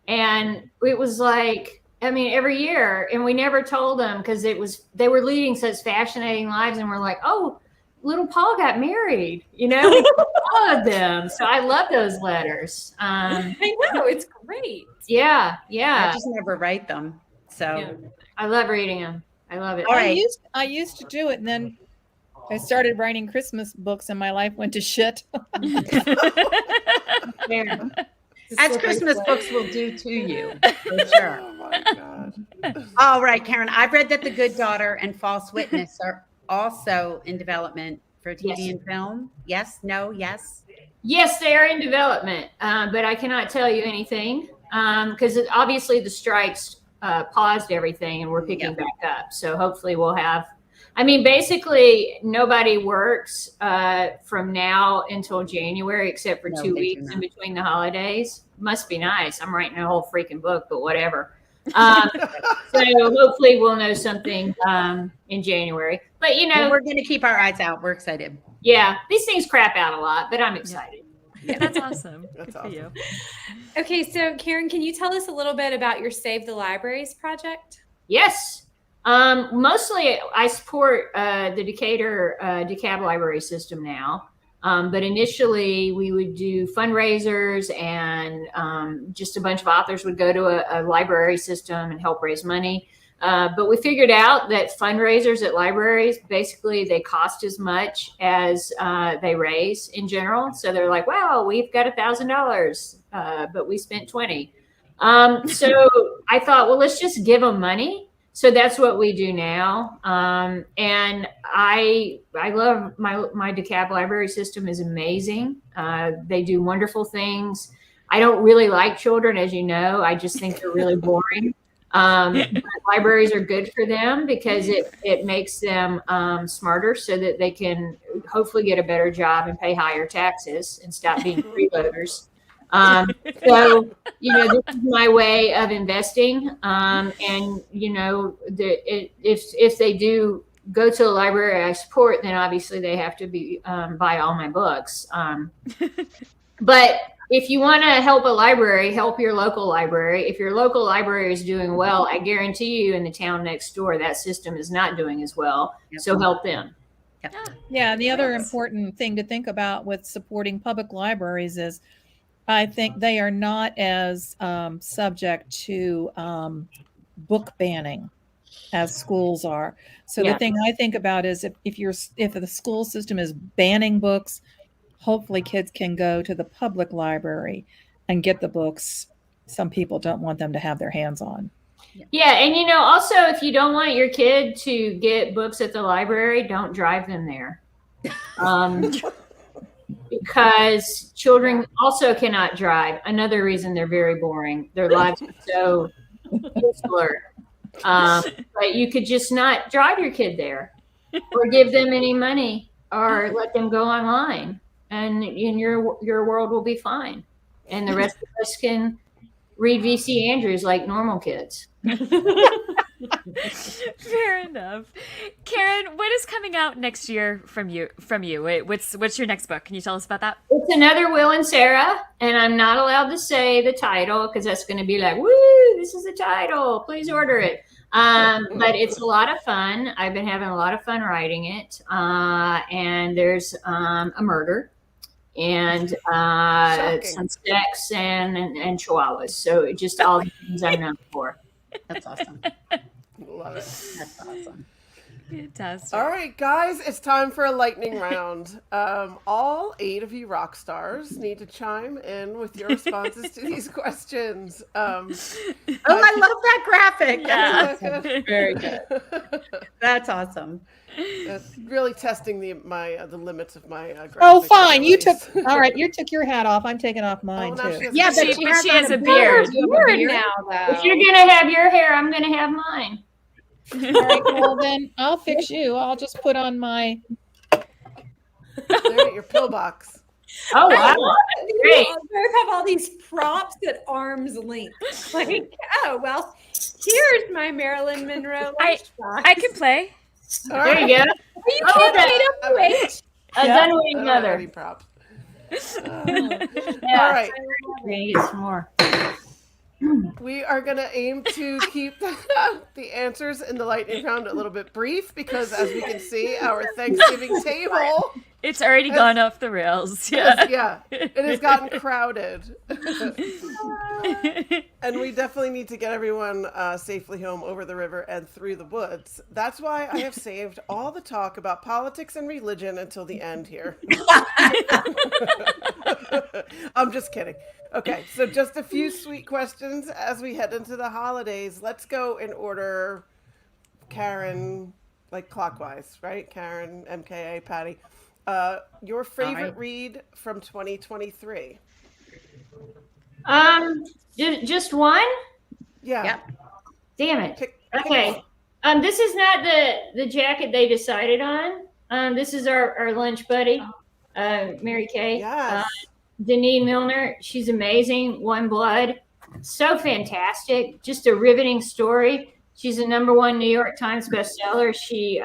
And it was like, every year, and we never told them because they were leading such fascinating lives, and we're like, oh, little Paul got married, we followed them. So I love those letters. I know, it's great. Yeah. I just never write them. So I love reading them. I love it. All right. I used to do it, and then I started writing Christmas books, and my life went to shit. As Christmas books will do to you, for sure. Oh my God. All right, Karen, I've read that The Good Daughter and False Witness are also in development for TV and film. Yes, no, yes? Yes, they are in development, but I cannot tell you anything because obviously the strikes paused everything and we're picking back up. So hopefully we'll have, basically nobody works from now until January except for 2 weeks in between the holidays. Must be nice. I'm writing a whole freaking book, but whatever. So hopefully we'll know something in January. But we're going to keep our eyes out. We're excited. Yeah, these things crap out a lot, but I'm excited. Yeah, that's awesome. That's Good for you. Okay, so Karen, can you tell us a little bit about your Save the Libraries project? Yes. Mostly I support the Decatur DeKalb library system now. But initially we would do fundraisers and just a bunch of authors would go to a library system and help raise money. But we figured out that fundraisers at libraries, basically they cost as much as they raise in general. So they're like, wow, we've got $1,000, but we spent 20. So I thought, well, let's just give them money. So that's what we do now. And I love my DeKalb library system is amazing. They do wonderful things. I don't really like children, as you know. I just think they're really boring. Libraries are good for them because it makes them smarter so that they can hopefully get a better job and pay higher taxes and stop being freeloaders. So, this is my way of investing. And, if they do go to a library I support, then obviously they have to buy all my books. But if you want to help a library, help your local library. If your local library is doing well, I guarantee you in the town next door, that system is not doing as well. So help them. Yeah. The other important thing to think about with supporting public libraries is I think they are not as subject to book banning as schools are. So the thing I think about is if the school system is banning books, hopefully kids can go to the public library and get the books some people don't want them to have their hands on. Yeah. And, also if you don't want your kid to get books at the library, don't drive them there. Because children also cannot drive. Another reason they're very boring. Their lives are so insular. But you could just not drive your kid there or give them any money or let them go online. And your world will be fine. And the rest of us can read V.C. Andrews like normal kids. Fair enough. Karen, what is coming out next year from you? Wait, what's your next book? Can you tell us about that? It's another Will and Sarah, and I'm not allowed to say the title because that's going to be like, woo, this is the title. Please order it. But it's a lot of fun. I've been having a lot of fun writing it. And there's a murder and some sex and chihuahuas. So just all the things I'm known for. That's awesome. Love it. That's awesome. Fantastic. All right, guys, it's time for a lightning round. All 8 of you rock stars need to chime in with your responses to these questions. I love that graphic. Yeah. Very good. That's awesome. Really testing the limits of my graphic Oh, fine. You abilities. took all right. You took your hat off. I'm taking off mine now too. she has Yeah, a but beard. she has a beard. Beard now, though. If you're gonna have your hair, I'm gonna have mine. All right, well then I'll fix you. I'll just put on my. There, your pillbox. Oh wow! Great. They have all these props at arm's length. Like, oh well, here's my Marilyn Monroe lunchbox. I can play. All There you go. You can't wait. Done with each Already other. props. Yeah. All right. We're gonna get some more. We are going to aim to keep the answers in the lightning round a little bit brief because, as we can see, our Thanksgiving table It's already gone off the rails. Yeah. it has gotten crowded. And we definitely need to get everyone safely home over the river and through the woods. That's why I have saved all the talk about politics and religion until the end here. I'm just kidding. Okay, so just a few sweet questions as we head into the holidays. Let's go in order. Karin, like clockwise, right? Karin, MKA, Patti. Your favorite read from 2023? Just one? Yeah. Yep. Damn it. Pick Okay. This is not the jacket they decided on. This is our lunch buddy, Mary Kay. Yes. Denise Milner. She's amazing. One Blood. So fantastic. Just a riveting story. She's a #1 New York Times bestseller. She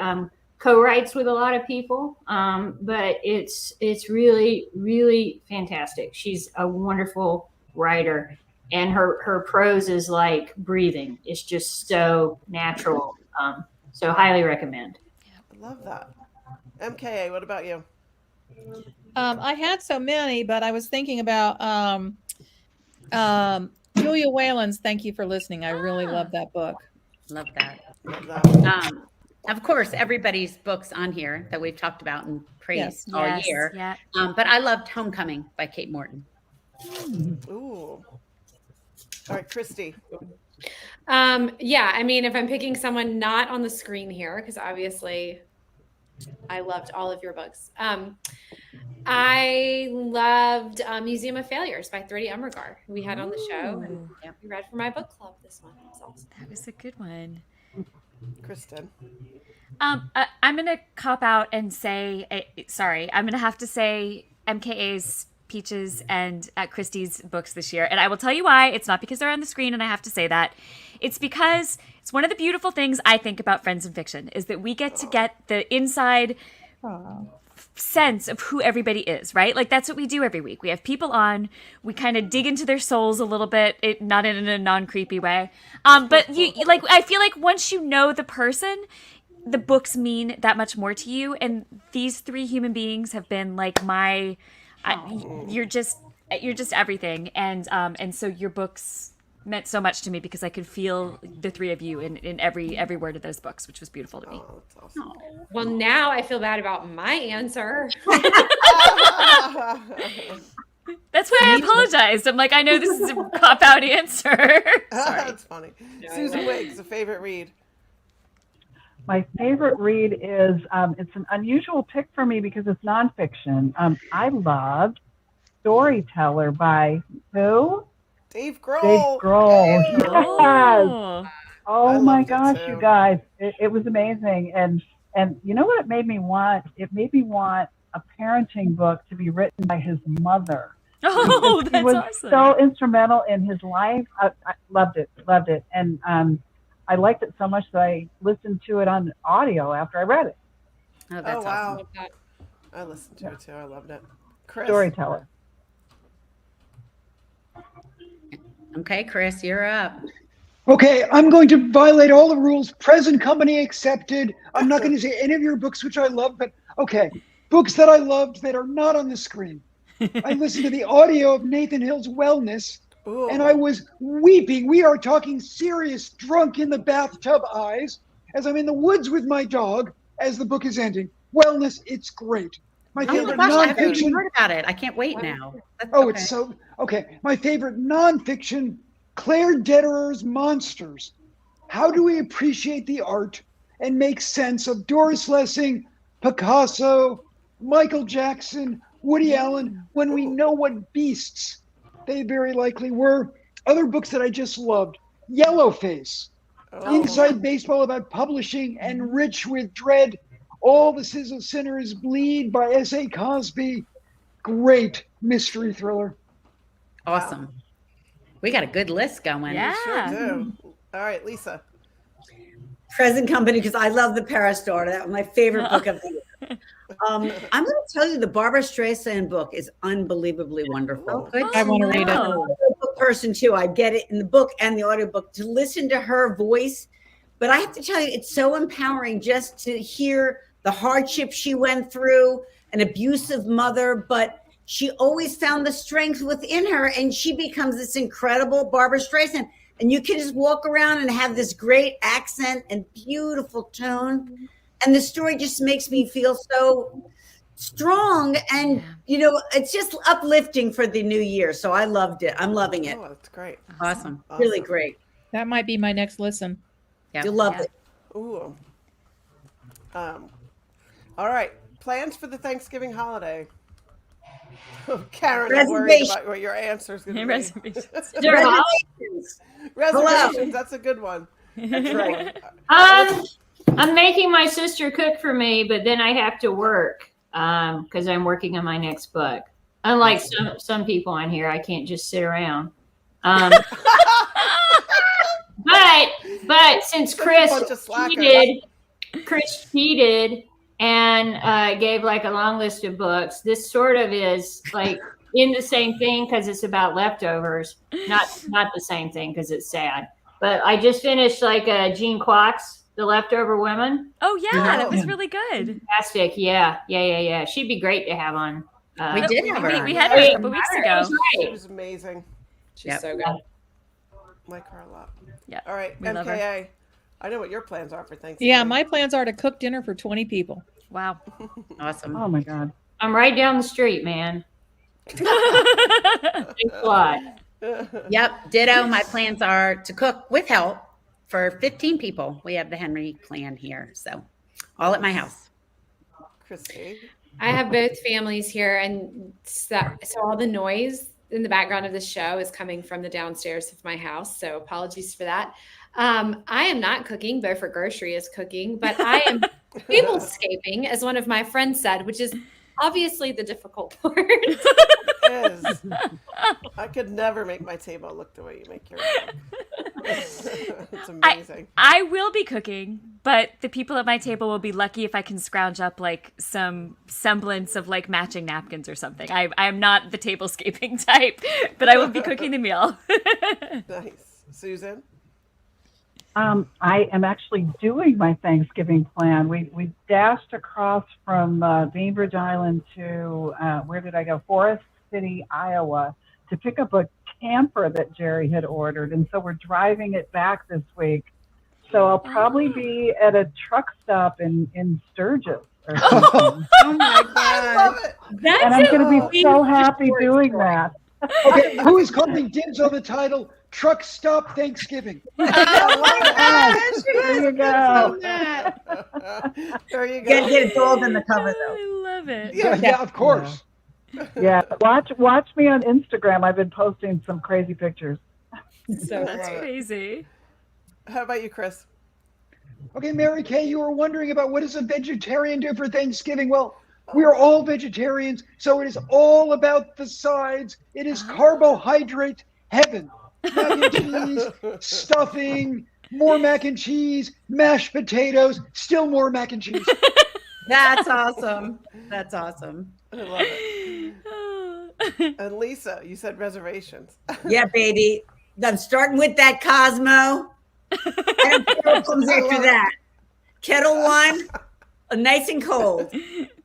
co-writes with a lot of people, but it's really, really fantastic. She's a wonderful writer, and her prose is like breathing. It's just so natural. So highly recommend. I love that. MKA, what about you? I had so many, but I was thinking about Julia Whalen's "Thank You for Listening." I really love that book. Love that. Love that. Of course, everybody's books on here that we've talked about and praised all year. Yeah. But I loved Homecoming by Kate Morton. Ooh. All right, Kristy. Yeah, I mean, if I'm picking someone not on the screen here, because obviously I loved all of your books. I loved Museum of Failures by Thridi Umrigar, who we had on the show, and we read for my book club this one. It was awesome. That was a good one. Kristin. I'm going to cop out and say, I'm going to have to say MKA's Peaches and Kristy's books this year. And I will tell you why. It's not because they're on the screen and I have to say that. It's because it's one of the beautiful things I think about Friends in Fiction is that we get to get the inside sense of who everybody is, right? Like that's what we do every week. We have people on, we kind of dig into their souls a little bit, not in a non-creepy way. But you like, I feel like once you know the person, the books mean that much more to you. And these 3 human beings have been like you're just everything. And so your books meant so much to me because I could feel the 3 of you in every word of those books, which was beautiful to me. Oh, that's awesome. Well, now I feel bad about my answer. That's why I apologized. I'm like, I know this is a cop-out answer. Sorry. That's funny. Susan Wiggs, a favorite read? My favorite read is, it's an unusual pick for me because it's nonfiction. I loved Storyteller by who? Dave Grohl. Dave Grohl. Yes. Oh I my loved it gosh, too. you guys. It was amazing. And you know what it made me want? It made me want a parenting book to be written by his mother. Oh, He that's was awesome. so instrumental in his life. I loved it. And I liked it so much that I listened to it on audio after I read it. Oh, that's wow. awesome. I listened to it too. I loved it. Chris. Storyteller. Okay, Chris, you're up. Okay, I'm going to violate all the rules. Present company accepted. I'm not going to say any of your books, which I love, but okay. Books that I loved that are not on the screen. I listened to the audio of Nathan Hill's Wellness, Ooh. and I was weeping. We are talking serious drunk in the bathtub eyes. as I'm in the woods with my dog as the book is ending. Wellness, it's great. My Oh favorite my gosh, I haven't even nonfiction. heard about it. I can't wait now. It's so okay. My favorite nonfiction, Claire Dederer's Monsters. How do we appreciate the art and make sense of Doris Lessing, Picasso, Michael Jackson, Woody Allen when we know what beasts they very likely were? Other books that I just loved, Yellowface, Inside Baseball about publishing and Rich with Dread, All the Sinners Bleed by S.A. Cosby. Great mystery thriller. Awesome. We got a good list going. Yeah. Sure do. All right, Lisa. Present Company, because I love the Paris Daughter. That was my favorite book of the year. I'm going to tell you, the Barbara Streisand book is unbelievably wonderful. Good. I want to read it. I'm a book person too. I get it in the book and the audiobook to listen to her voice. But I have to tell you, it's so empowering just to hear the hardship she went through, an abusive mother, but she always found the strength within her, and she becomes this incredible Barbara Streisand. And you can just walk around and have this great accent and beautiful tone. And the story just makes me feel so strong. And, it's just uplifting for the new year. So I loved it. I'm loving it. Oh, that's great. Awesome. Really great. That might be my next listen. Yeah. You'll love it. Ooh. All right. Plans for the Thanksgiving holiday. Karen, I'm worried about what your answer is going to be. Reservations. Reservations. That's a good one. That's right. I'm making my sister cook for me, but then I have to work because I'm working on my next book. Unlike some people on here, I can't just sit around. But since Chris cheated and gave like a long list of books, this sort of is like in the same thing because it's about leftovers. Not the same thing because it's sad. But I just finished like Jean Kwok's The Leftover Women. Oh yeah, that was really good. Fantastic. Yeah. She'd be great to have on. We did have her. We had her a couple weeks ago. It was amazing. She's so good. Like her a lot. Yeah. All right, we love her. MKA. I know what your plans are for Thanksgiving. Yeah, my plans are to cook dinner for 20 people. Wow. Awesome. Oh my God. I'm right down the street, man. Thanks a lot. Yep. Ditto. My plans are to cook with help for 15 people. We have the Henry clan here. So all at my house. Kristy. I have both families here, and so all the noise in the background of the show is coming from the downstairs of my house. So apologies for that. I am not cooking. Beaufort Grocery is cooking, but I am tablescaping, as one of my friends said, which is obviously the difficult part. It is. I could never make my table look the way you make yours. It's amazing. I will be cooking, but the people at my table will be lucky if I can scrounge up like some semblance of like matching napkins or something. I'm not the tablescaping type, but I will be cooking the meal. Nice. Susan? I am actually doing my Thanksgiving plan. We dashed across from Bainbridge Island to, where did I go? Forest City, Iowa, to pick up a camper that Jerry had ordered. And so we're driving it back this week. So I'll probably be at a truck stop in Sturgis or something. Oh my God. And I'm going to be so happy doing that. Okay, who is calling dibs on the title Truck Stop Thanksgiving? Oh my gosh. There you go. There you You gotta go. get it gold in the cover, though. I love it. Yeah, of course. Yeah, watch me on Instagram. I've been posting some crazy pictures. So That's crazy. How about you, Chris? Okay, Mary Kay, you were wondering about what does a vegetarian do for Thanksgiving? Well, we are all vegetarians, so it is all about the sides. It is carbohydrate heaven. Mac and cheese, stuffing, more mac and cheese, mashed potatoes, still more mac and cheese. That's awesome. That's awesome. I love it. And Lisa, you said reservations. Yeah, baby. I'm starting with that Cosmo. And what comes after that? Kettle One, nice and cold.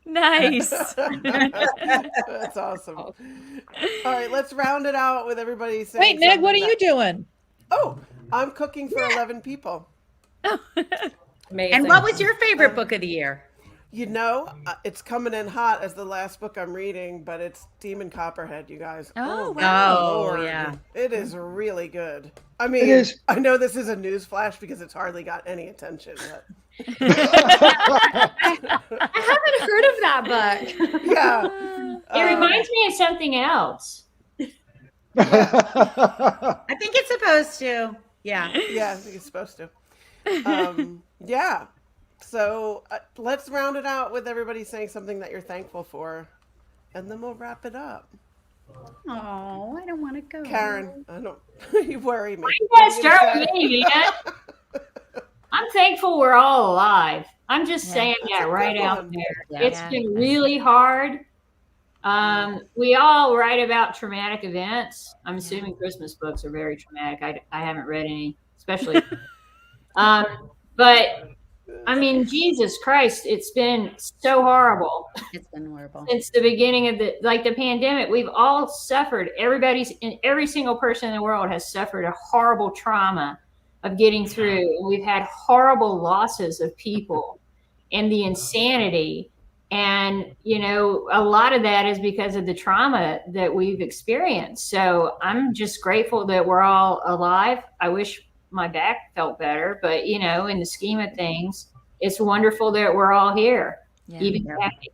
Nice. That's awesome. All right, let's round it out with everybody saying. Wait, Meg, what are something you doing? Oh, I'm cooking for 11 people. Amazing. And what was your favorite book of the year? You know, it's coming in hot as the last book I'm reading, but it's Demon Copperhead, you guys. Oh, my wow. Lord. Yeah. It is really good. I mean, It is. I know this is a news flash because it's hardly got any attention, but I haven't heard of that book. yeah. It reminds me of something else. I think it's supposed to. Yeah. Yeah, I think it's supposed to. Yeah. So let's round it out with everybody saying something that you're thankful for, and then we'll wrap it up. Oh, I don't want to go. Karen, I don't. You worry me. You gotta start with me, man. I'm thankful we're all alive. I'm just saying that right out there. Yeah. It's been really hard. We all write about traumatic events. I'm assuming Christmas books are very traumatic. I haven't read any, especially. But I mean, Jesus Christ, it's been so horrible. It's been horrible. Since the beginning of the pandemic. We've all suffered. Every single person in the world has suffered a horrible trauma of getting through. And we've had horrible losses of people and the insanity. And, you know, a lot of that is because of the trauma that we've experienced. So I'm just grateful that we're all alive. I wish my back felt better, but, you know, in the scheme of things, it's wonderful that we're all here. Yeah. Even Patti.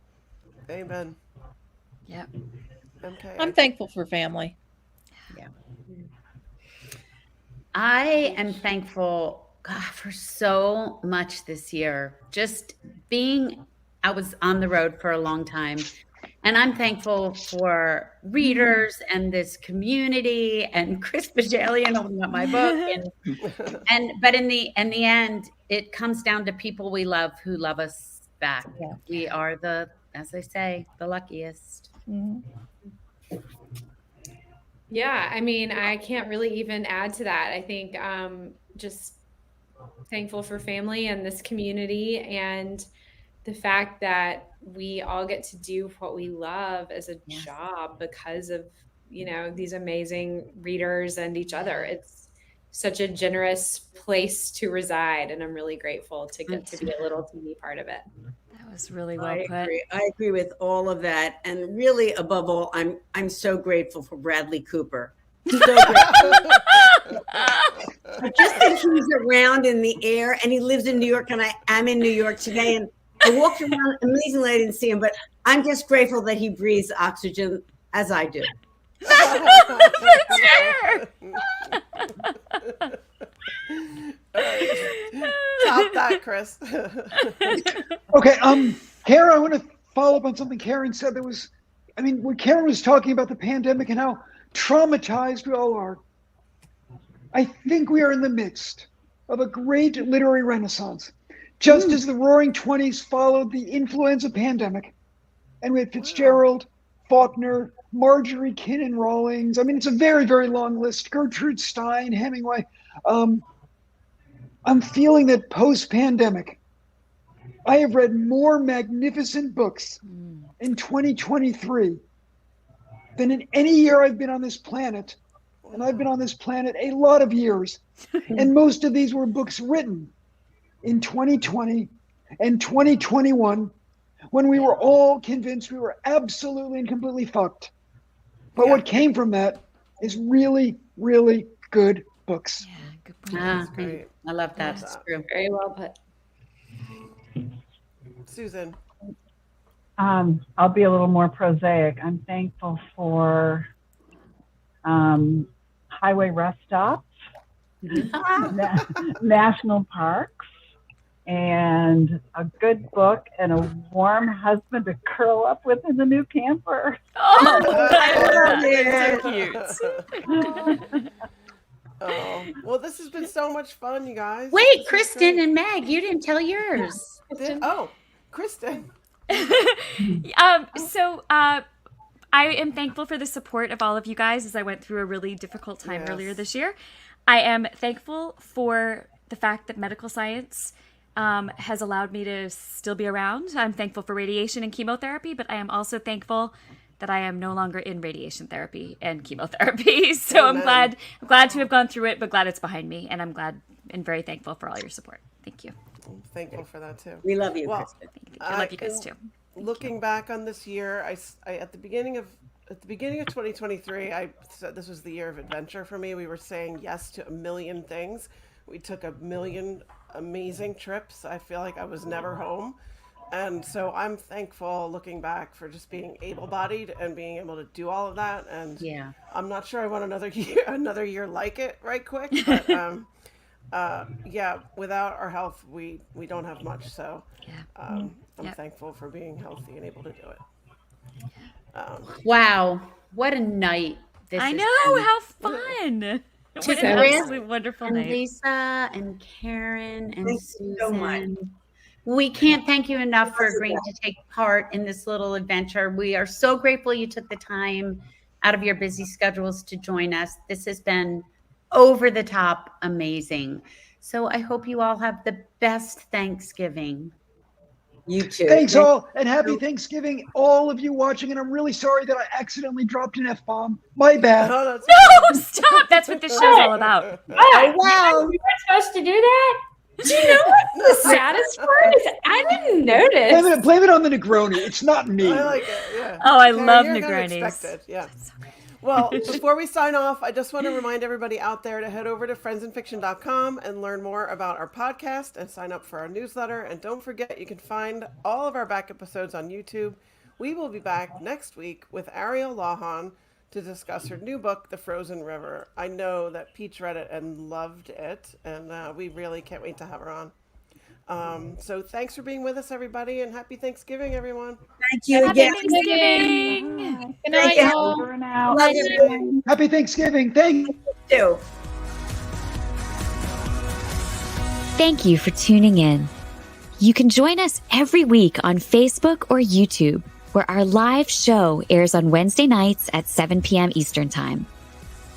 Amen. Yep. Okay. I'm thankful for family. Yeah. I am thankful, God, for so much this year. Just I was on the road for a long time, and I'm thankful for readers and this community and Chris Bohjalian holding up my book. But in the end, it comes down to people we love who love us back. Yeah. We are as they say, the luckiest. Mm-hmm. Yeah, I mean, I can't really even add to that. I think just thankful for family and this community and the fact that we all get to do what we love as a job because of, you know, these amazing readers and each other. It's such a generous place to reside, and I'm really grateful to get to be a little teeny part of it. That was really well put. I agree with all of that, and really, above all, I'm so grateful for Bradley Cooper. So grateful. Just that he's around in the air, and he lives in New York, and I am in New York today, and I walked around. Amazingly, I didn't see him, but I'm just grateful that he breathes oxygen as I do. Stop that, Chris. Okay, Karen, I want to follow up on something Karen said. When Karen was talking about the pandemic and how traumatized we all are, I think we are in the midst of a great literary renaissance. Just as the Roaring '20s followed the influenza pandemic, and we had Fitzgerald, Faulkner, Marjorie Kinnan Rawlings. I mean, it's a very, very long list. Gertrude Stein, Hemingway. I'm feeling that post-pandemic, I have read more magnificent books in 2023 than in any year I've been on this planet. And I've been on this planet a lot of years. And most of these were books written in 2020 and 2021 when we were all convinced we were absolutely and completely fucked. But what came from that is really, really good books. Yeah, good point. Great. I love that. It's true. Very well put. Susan. I'll be a little more prosaic. I'm thankful for highway rest stops, national parks, and a good book and a warm husband to curl up with in the new camper. Oh, I love it. So cute. Oh, well, this has been so much fun, you guys. Wait, Kristen and Meg, you didn't tell yours. Kristen. I am thankful for the support of all of you guys as I went through a really difficult time earlier this year. I am thankful for the fact that medical science has allowed me to still be around. I'm thankful for radiation and chemotherapy, but I am also thankful that I am no longer in radiation therapy and chemotherapy. So I'm glad to have gone through it, but glad it's behind me. And I'm glad and very thankful for all your support. Thank you. I'm thankful for that too. We love you, Well, Kristin. I love you guys too. Looking back on this year, I at the beginning of 2023, I said this was the year of adventure for me. We were saying yes to a million things. We took a million amazing trips. I feel like I was never home. And so I'm thankful looking back for just being able-bodied and being able to do all of that. And Yeah. I'm not sure I want another year like it right quick. But yeah, without our health, we don't have much. So I'm thankful for being healthy and able to do it. Wow, what a night! This I has know, been. how fun! What To an Chris absolute wonderful and night. Lisa and Karen and Thank Susan. you so much. We can't thank you enough for agreeing to take part in this little adventure. We are so grateful you took the time out of your busy schedules to join us. This has been over the top amazing. So I hope you all have the best Thanksgiving. You too. Thanks all, and happy Thanksgiving, all of you watching. And I'm really sorry that I accidentally dropped an F-bomb. My bad. Oh, that's No, stop! That's what this show's all about. Oh, wow. You weren't supposed to do that? Do you know what the saddest part is? I didn't notice. Blame it on the Negroni. It's not me. I like it. Yeah. Oh, I Karen, love you're kinda Negronis. expected, yeah. Well, before we sign off, I just want to remind everybody out there to head over to friendsandfiction.com and learn more about our podcast and sign up for our newsletter. And don't forget, you can find all of our back episodes on YouTube. We will be back next week with Ariel Lahan to discuss her new book, The Frozen River. I know that Peach read it and loved it, and we really can't wait to have her on. So thanks for being with us, everybody, and happy Thanksgiving, everyone. Thank you Happy again. Thanksgiving! Good night, you. y'all. Over and out. Love you Happy Thanksgiving. Thank you. too. Thank you for tuning in. You can join us every week on Facebook or YouTube, where our live show airs on Wednesday nights at 7 p.m. Eastern Time.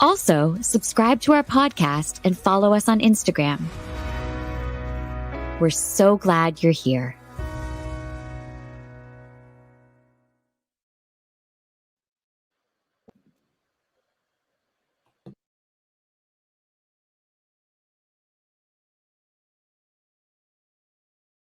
Also, subscribe to our podcast and follow us on Instagram. We're so glad you're here.